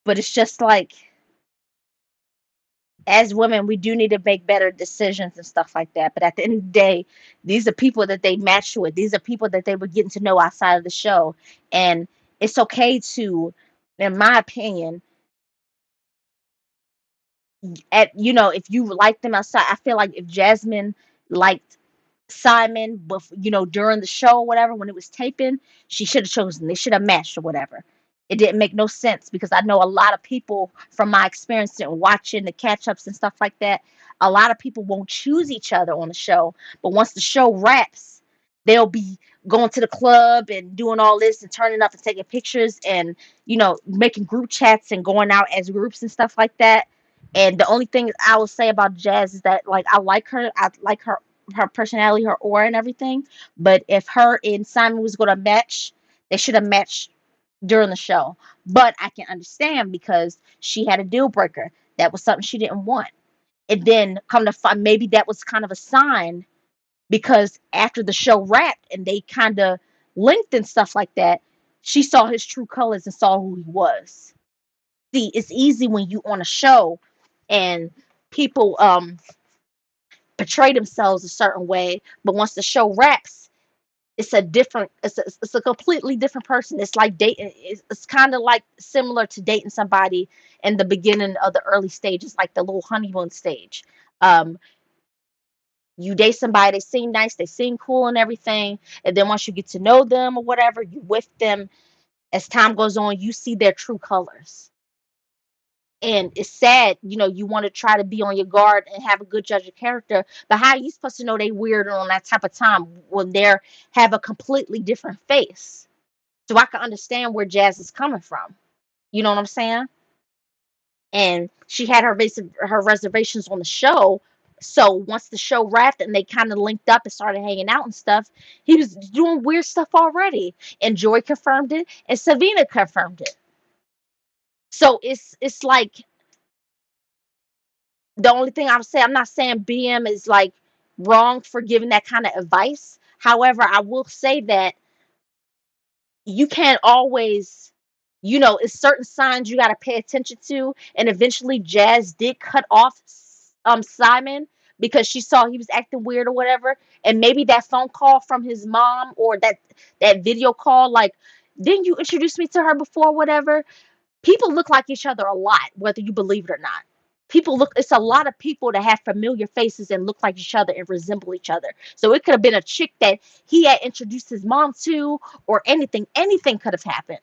But it's just like, as women, we do need to make better decisions and stuff like that. But at the end of the day, these are people that they matched with. These are people that they were getting to know outside of the show. And it's okay to, in my opinion, if you like them outside, I feel like if Jasmine liked Simon, but during the show or whatever, when it was taping, she should have chosen. They should have matched or whatever. It didn't make no sense because I know a lot of people from my experience and watching the catch ups and stuff like that. A lot of people won't choose each other on the show, but once the show wraps, they'll be going to the club and doing all this and turning up and taking pictures and making group chats and going out as groups and stuff like that. And the only thing I will say about Jazz is that like I like her personality, her aura, and everything. But if her and Simon was going to match, they should have matched during the show. But I can understand because she had a deal breaker. That was something she didn't want. And then come to find, maybe that was kind of a sign because after the show wrapped and they kind of linked and stuff like that, she saw his true colors and saw who he was. See, it's easy when you on a show and people portray themselves a certain way, but once the show wraps, it's a completely different person. It's like dating. It's kind of like similar to dating somebody in the beginning of the early stages, like the little honeymoon stage. Um, you date somebody, they seem nice, they seem cool and everything, and then once you get to know them or whatever, you with them. As time goes on, you see their true colors. And it's sad, you want to try to be on your guard and have a good judge of character, but how are you supposed to know they weird on that type of time when they're have a completely different face? So I can understand where Jazz is coming from. You know what I'm saying? And she had her reservations on the show. So once the show wrapped and they kind of linked up and started hanging out and stuff, he was doing weird stuff already. And Joy confirmed it, and Savina confirmed it. So it's like the only thing I'm saying, I'm not saying BM is like wrong for giving that kind of advice. However, I will say that you can't always, it's certain signs you got to pay attention to. And eventually Jazz did cut off Simon because she saw he was acting weird or whatever. And maybe that phone call from his mom or that video call, like, didn't you introduce me to her before, whatever? People look like each other a lot, whether you believe it or not. It's a lot of people that have familiar faces and look like each other and resemble each other. So it could have been a chick that he had introduced his mom to, or anything. Anything could have happened.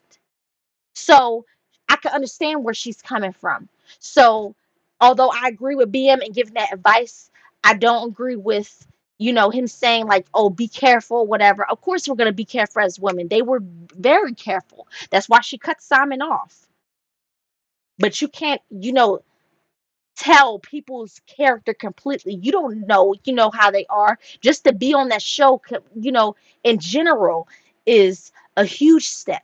So I can understand where she's coming from. So although I agree with BM and giving that advice, I don't agree with, him saying like, oh, be careful, whatever. Of course we're gonna be careful as women. They were very careful. That's why she cut Simon off. But you can't, tell people's character completely. You don't know, how they are. Just to be on that show, in general, is a huge step.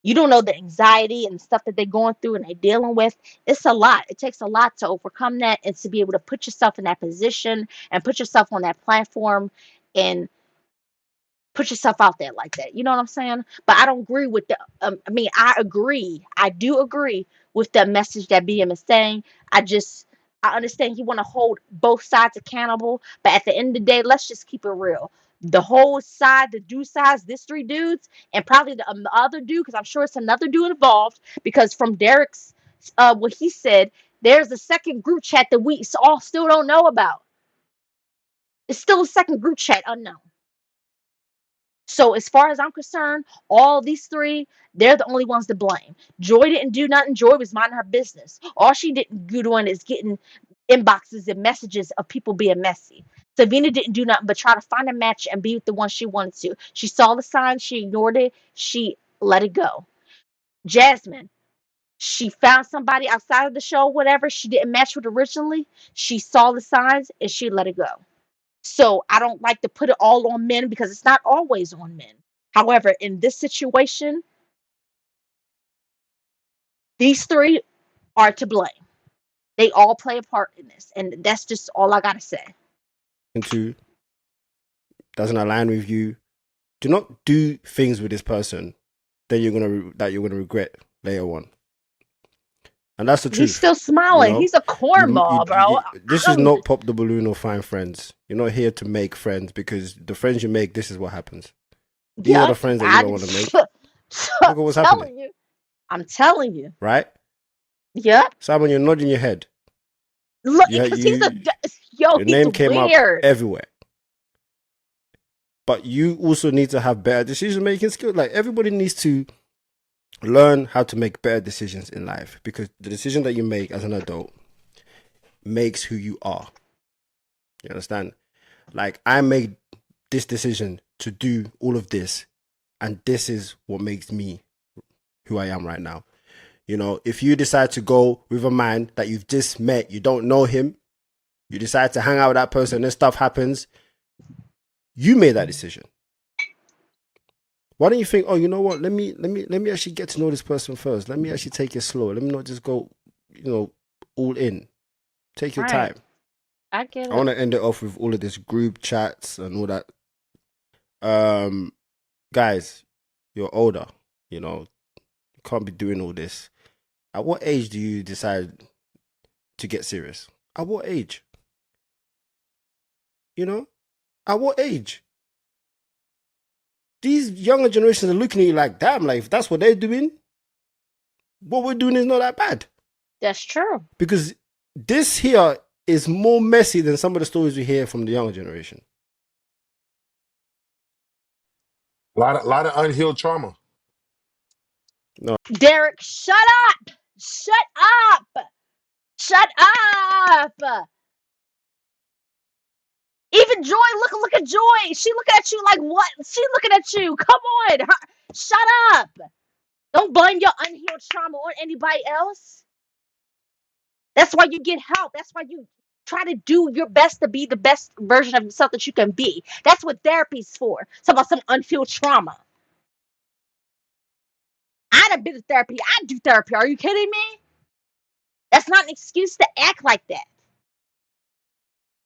You don't know the anxiety and stuff that they're going through and they're dealing with. It's a lot. It takes a lot to overcome that and to be able to put yourself in that position and put yourself on that platform and put yourself out there like that. You know what I'm saying? But I don't agree with the. I agree. I do agree with the message that BM is saying. I understand you want to hold both sides accountable, but at the end of the day, let's just keep it real. The whole side, the dude sides, this three dudes, and probably the other dude, because I'm sure it's another dude involved. Because from Derek's, what he said, there's a second group chat that we all still don't know about. It's still a second group chat unknown. So as far as I'm concerned, all these three, they're the only ones to blame. Joy didn't do nothing. Joy was minding her business. All she didn't do doing is getting inboxes and messages of people being messy. Savina didn't do nothing but try to find a match and be with the one she wanted to. She saw the signs, she ignored it, she let it go. Jasmine, she found somebody outside of the show, whatever, she didn't match with originally. She saw the signs and she let it go. So I don't like to put it all on men because it's not always on men. However, in this situation, these three are to blame. They all play a part in this, and that's just all I gotta say. Into doesn't align with you. Do not do things with this person that you're gonna regret later on. And that's the truth. He's still smiling. He's a cornball, bro. This is not pop the balloon or find friends. You're not here to make friends because the friends you make, this is what happens. These are the friends that you don't want to make. Look at what's happening. I'm telling you. Right? Yep. Simon, you're nodding your head. Look, because your name came up everywhere. But you also need to have better decision making skills. Like everybody needs to Learn how to make better decisions in life, because the decision that you make as an adult makes who you are. You understand? Like, I made this decision to do all of this, and this is what makes me who I am right now. You know, if you decide to go with a man that you've just met, you don't know him, you decide to hang out with that person, and stuff happens, you made that decision. Why don't you think, oh, you know what? Let me actually get to know this person first. Let me actually take it slow. Let me not just go, all in. Take your Right. time. I get I it. want to end it off with all of this group chats and all that. Um, guys, you're older. You know, you can't be doing all this. At what age do you decide to get serious? At what age? You know, at what age? These younger generations are looking at you like, damn, like if that's what they're doing, what we're doing is not that bad. That's true. Because this here is more messy than some of the stories we hear from the younger generation. A lot of unhealed trauma. No, Derek, shut up! Shut up! Shut up! Even Joy, look at Joy. She looking at you like what? She looking at you. Come on, shut up! Don't blame your unhealed trauma on anybody else. That's why you get help. That's why you try to do your best to be the best version of yourself that you can be. That's what therapy's for. It's about some unhealed trauma. I done been to therapy. I do therapy. Are you kidding me? That's not an excuse to act like that.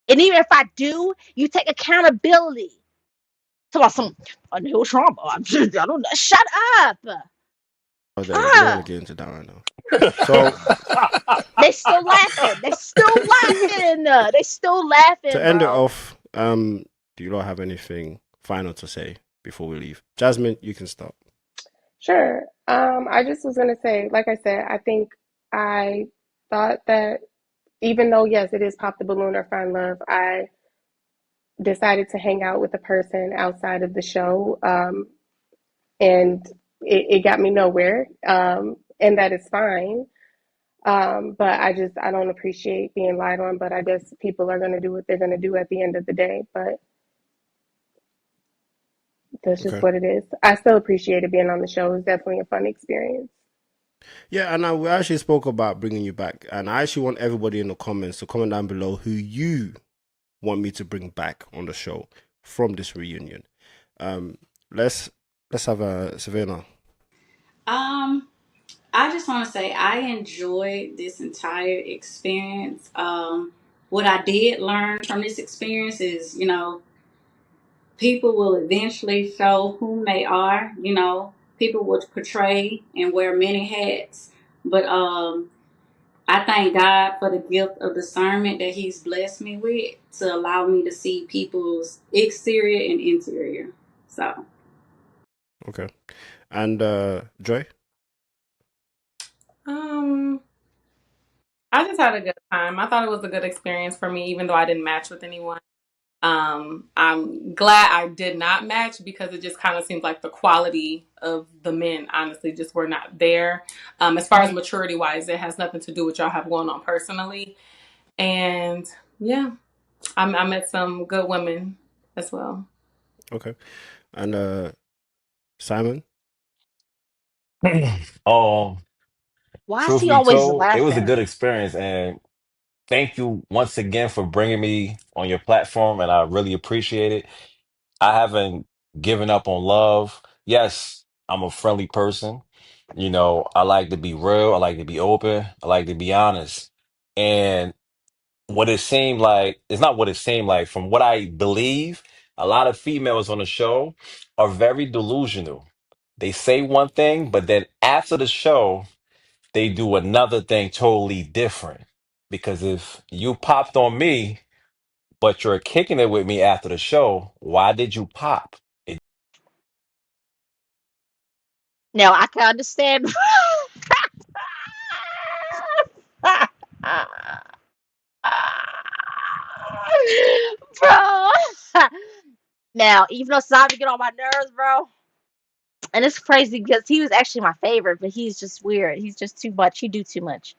And even if I do, you take accountability. It's about some unhealed trauma. I don't know. Shut up. Derek, we don't want to Ah, get into that right now. So they still laughing. They still laughing. They still to laughing, end it bro. off, do you not have anything final to say before we leave? Jasmine, you can start. Sure. I just was gonna say, like I said, I think I thought that even though yes, it is pop the balloon or find love, I decided to hang out with a person outside of the show, and it got me nowhere, and that is fine. But I don't appreciate being lied on. But I guess people are gonna do what they're gonna do at the end of the day. But that's just Okay. what it is. I still appreciated being on the show. It was definitely a fun experience. Yeah, and we actually spoke about bringing you back, and I actually want everybody in the comments to comment down below who you want me to bring back on the show from this reunion. Um, let's have a Savannah. I just want to say I enjoyed this entire experience. What I did learn from this experience is, people will eventually show whom they are. People will portray and wear many hats, but I thank God for the gift of discernment that He's blessed me with to allow me to see people's exterior and interior. So, Okay, and Joy. Um, I just had a good time. I thought it was a good experience for me, even though I didn't match with anyone. I'm glad I did not match because it just kind of seems like the quality of the men, honestly, just were not there. As far as maturity wise, it has nothing to do with y'all have going on personally. And yeah, I met some good women as well. Okay, and Simon. Um, Why is Truth he be always told, it was a laughing? good experience, and thank you once again for bringing me on your platform, and I really appreciate it. I haven't given up on love. Yes, I'm a friendly person. I like to be real. I like to be open. I like to be honest. And what it seemed like, it's not what it seemed like. From what I believe, a lot of females on the show are very delusional. They say one thing, but then after the show, they do another thing totally different. Because if you popped on me, but you're kicking it with me after the show, why did you pop? Now I can understand. Bro. Now, even though Simon get on my nerves, bro, And it's crazy because he was actually my favorite, but he's just weird. He's just too much. He do too much.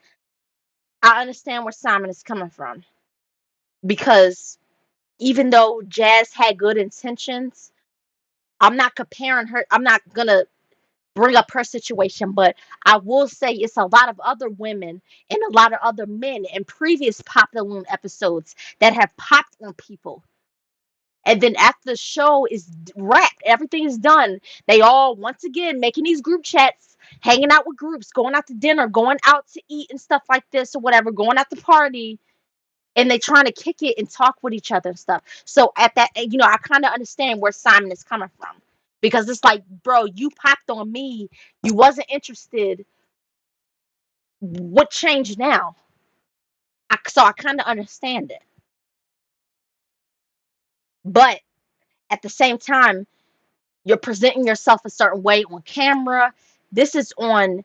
I understand where Simon is coming from because even though Jazz had good intentions, I'm not comparing her. I'm not gonna bring up her situation, but I will say it's a lot of other women and a lot of other men in previous Pop the Loon episodes that have popped on people. And then after the show is wrapped, everything is done, they all once again making these group chats, hanging out with groups, going out to dinner, going out to eat and stuff like this or whatever, going out to party, and they trying to kick it and talk with each other and stuff. So at that, I kind of understand where Simon is coming from because it's like, bro, you popped on me, you wasn't interested. What changed now? So I kind of understand it, but at the same time, you're presenting yourself a certain way on camera. This is on,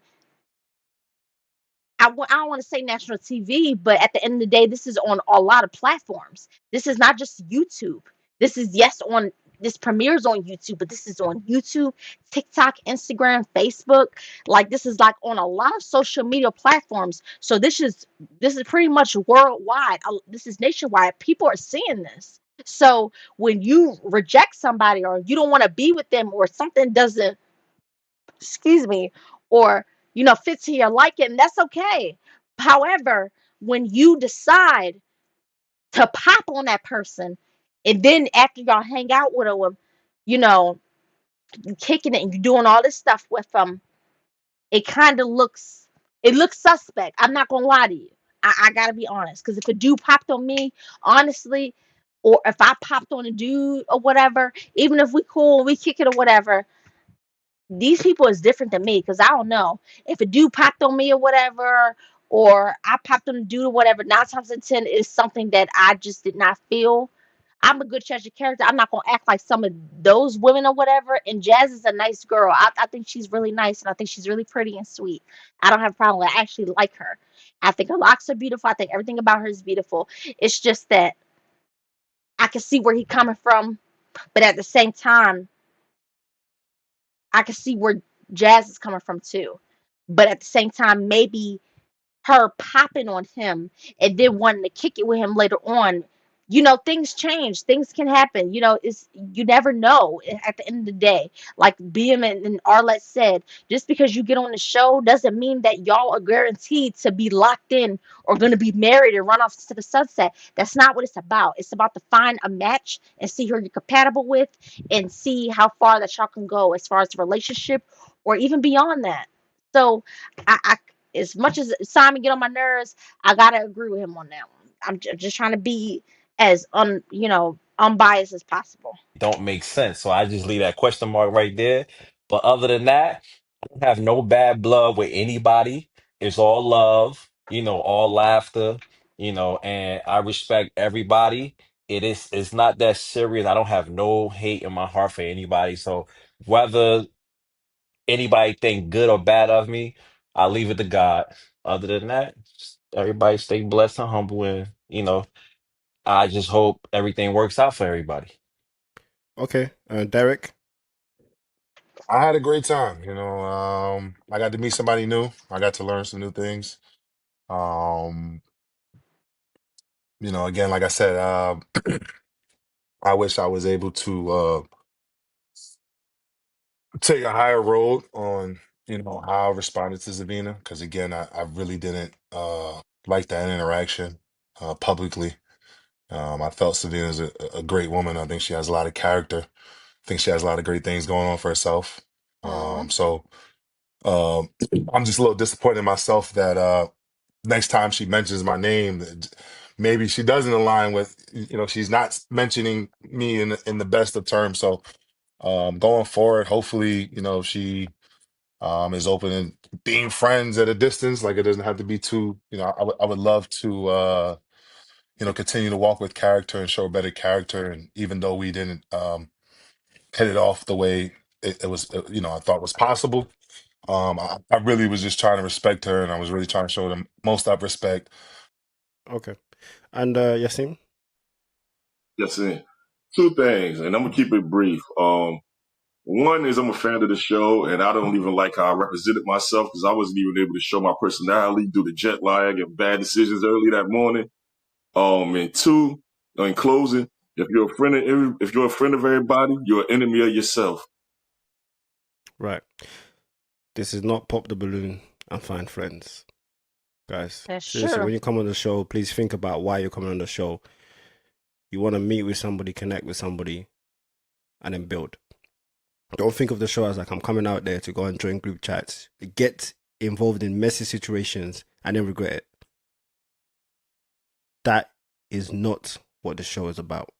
I don't want to say national TV, but at the end of the day, this is on a lot of platforms. This is not just YouTube. This is, yes, on, this premieres on YouTube, but this is on YouTube, TikTok, Instagram, Facebook. Like, this is like on a lot of social media platforms. So this is pretty much worldwide. This is nationwide. People are seeing this. So when you reject somebody or you don't want to be with them or something doesn't, excuse me, or fit to your liking, that's okay. However, when you decide to pop on that person, and then after y'all hang out with them, you know, you kicking it and you doing all this stuff with them, it kind of looks suspect. I'm not gonna lie to you. I gotta be honest, because if a dude popped on me, honestly, or if I popped on a dude or whatever, even if we cool, we kick it or whatever, these people is different than me because I don't know if a dude popped on me or whatever, or I popped on a dude or whatever. 9 times in 10 is something that I just did not feel. I'm a good judge of character. I'm not gonna act like some of those women or whatever. And Jazz is a nice girl. I think she's really nice and I think she's really pretty and sweet. I don't have a problem with it. I actually like her. I think her locks are beautiful. I think everything about her is beautiful. It's just that I can see where he's coming from, but at the same time, I can see where Jazz is coming from too. But at the same time, maybe her popping on him and then wanting to kick it with him later on, things change, things can happen, it's, you never know at the end of the day. Like BM and Arlette said, just because you get on the show doesn't mean that y'all are guaranteed to be locked in or going to be married and run off to the sunset. That's not what it's about. It's about to find a match and see who you're compatible with and see how far that y'all can go as far as the relationship or even beyond that. So I as much as Simon get on my nerves, I gotta agree with him on that one. I'm just trying to be as unbiased as possible. Don't make sense. So I just leave that question mark right there. But other than that, I don't have no bad blood with anybody. It's all love, all laughter, and I respect everybody. It's not that serious. I don't have no hate in my heart for anybody. So whether anybody think good or bad of me, I leave it to God. Other than that, just everybody stay blessed and humble and I just hope everything works out for everybody. Okay, Derek. I had a great time. I got to meet somebody new. I got to learn some new things. Um, again, like I said, I wish I was able to take a higher road on, how I responded to Zavina, because again, I really didn't like that interaction publicly. I felt Savina's a great woman. I think she has a lot of character. I think she has a lot of great things going on for herself. Mm-hmm. So um, I'm just a little disappointed in myself that next time she mentions my name, that maybe she doesn't align with, she's not mentioning me in the best of terms. So going forward, hopefully, she is open and being friends at a distance. Like it doesn't have to be too, I would love to continue to walk with character and show better character. And even though we didn't hit it off the way it was, I thought was possible. I really was just trying to respect her, and I was really trying to show the most of respect. Okay, and Yasim. Yes, sir. Two things, and I'm gonna keep it brief. One is I'm a fan of the show, and I don't even like how I represented myself because I wasn't even able to show my personality due to jet lag and bad decisions early that morning. And two, in closing, if you're a friend of everybody, you're an enemy of yourself. Right. This is not pop the balloon and find friends. Guys, That's seriously, true. when you come on the show, please think about why you're coming on the show. You want to meet with somebody, connect with somebody, and then build. Don't think of the show as like I'm coming out there to go and join group chats, get involved in messy situations, and then regret it. That is not what the show is about.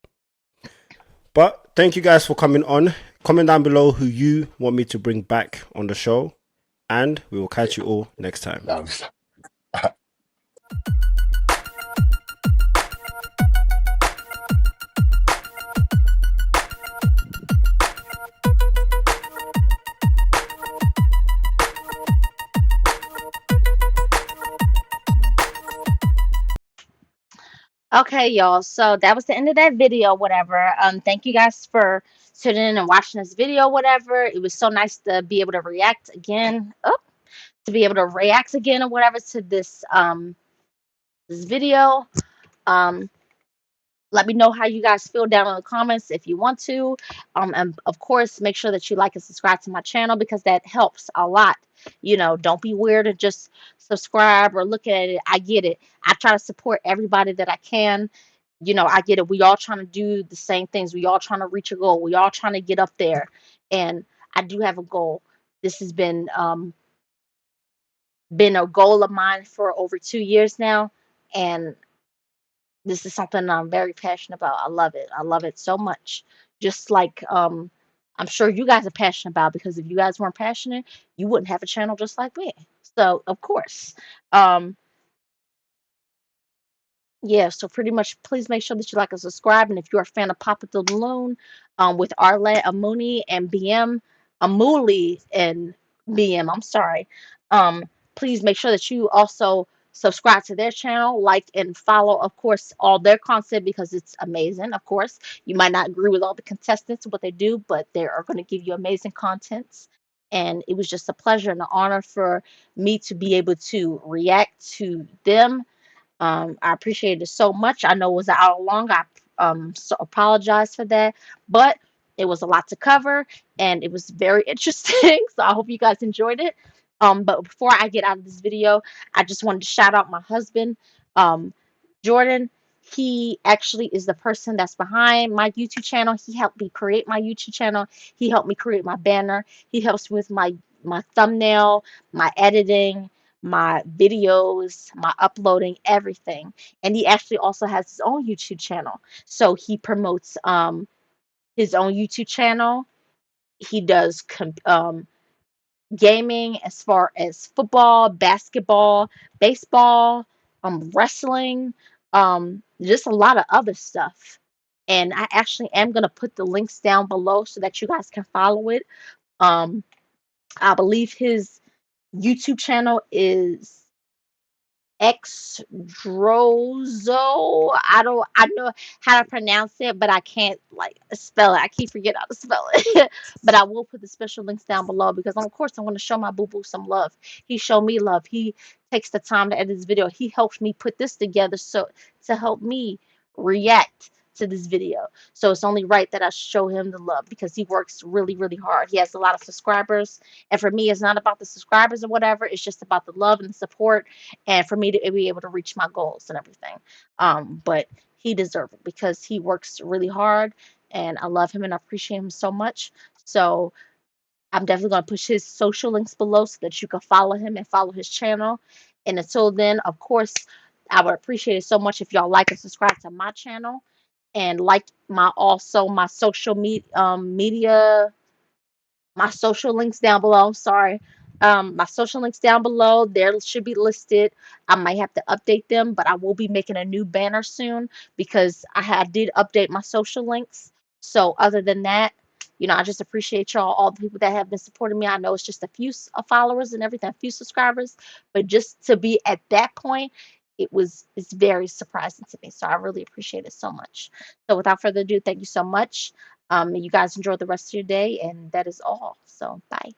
But thank you guys for coming on. Comment down below who you want me to bring back on the show, and we will catch you all next time. No, Okay, y'all. So that was the end of that video, whatever. Thank you guys for tuning in and watching this video, whatever. It was so nice to be able to react again. Oh, to be able to react again or whatever to this video. Um, Let me know how you guys feel down in the comments if you want to. And of course, make sure that you like and subscribe to my channel because that helps a lot. You know, don't be weird and just subscribe or look at it. I get it. I try to support everybody that I can. You know, I get it. We all trying to do the same things. We all trying to reach a goal. We all trying to get up there. And I do have a goal. This has been a goal of mine for over 2 years now. And this is something I'm very passionate about. I love it. I love it so much. Just like I'm sure you guys are passionate about because if you guys weren't passionate, you wouldn't have a channel just like me. So of course. Um yeah, so pretty much please make sure that you like and subscribe. And if you're a fan of Papa the Balloon, with Arlette Amuni and BM Amuli and BM, I'm sorry. Um, please make sure that you also subscribe to their channel, like and follow, of course, all their content because it's amazing. Of course, you might not agree with all the contestants what they do, but they are going to give you amazing contents. And it was just a pleasure and an honor for me to be able to react to them. I appreciate it so much. I know it was an hour long. I so apologize for that, but it was a lot to cover and it was very interesting. So I hope you guys enjoyed it. But before I get out of this video, I just wanted to shout out my husband, um, Jordan. He actually is the person that's behind my YouTube channel. He helped me create my YouTube channel. He helped me create my banner. He helps with my thumbnail, my editing, my videos, my uploading, everything. And he actually also has his own YouTube channel. So he promotes his own YouTube channel. He does gaming as far as football, basketball, baseball, wrestling, just a lot of other stuff. And I actually am going to put the links down below so that you guys can follow it. Um, I believe his YouTube channel is Exdrozo. I know how to pronounce it, but I can't like spell it. I keep forgetting how to spell it. But I will put the special links down below because of course I want to show my boo boo some love. He showed me love. He takes the time to edit this video. He helped me put this together so to help me react to this video. So it's only right that I show him the love because he works really, really hard. He has a lot of subscribers. And for me, it's not about the subscribers or whatever. It's just about the love and the support and for me to be able to reach my goals and everything. But he deserves it because he works really hard and I love him and I appreciate him so much. So I'm definitely going to push his social links below so that you can follow him and follow his channel. And until then, of course, I would appreciate it so much if y'all like and subscribe to my channel and like my social media, my social links down below. Sorry. My social links down below. There should be listed. I might have to update them, but I will be making a new banner soon because did update my social links. So other than that, I just appreciate y'all, all the people that have been supporting me. I know it's just a few followers and everything, a few subscribers, but just to be at that point, it's very surprising to me. So I really appreciate it so much. So without further ado, thank you so much. You guys enjoy the rest of your day, and that is all. So bye.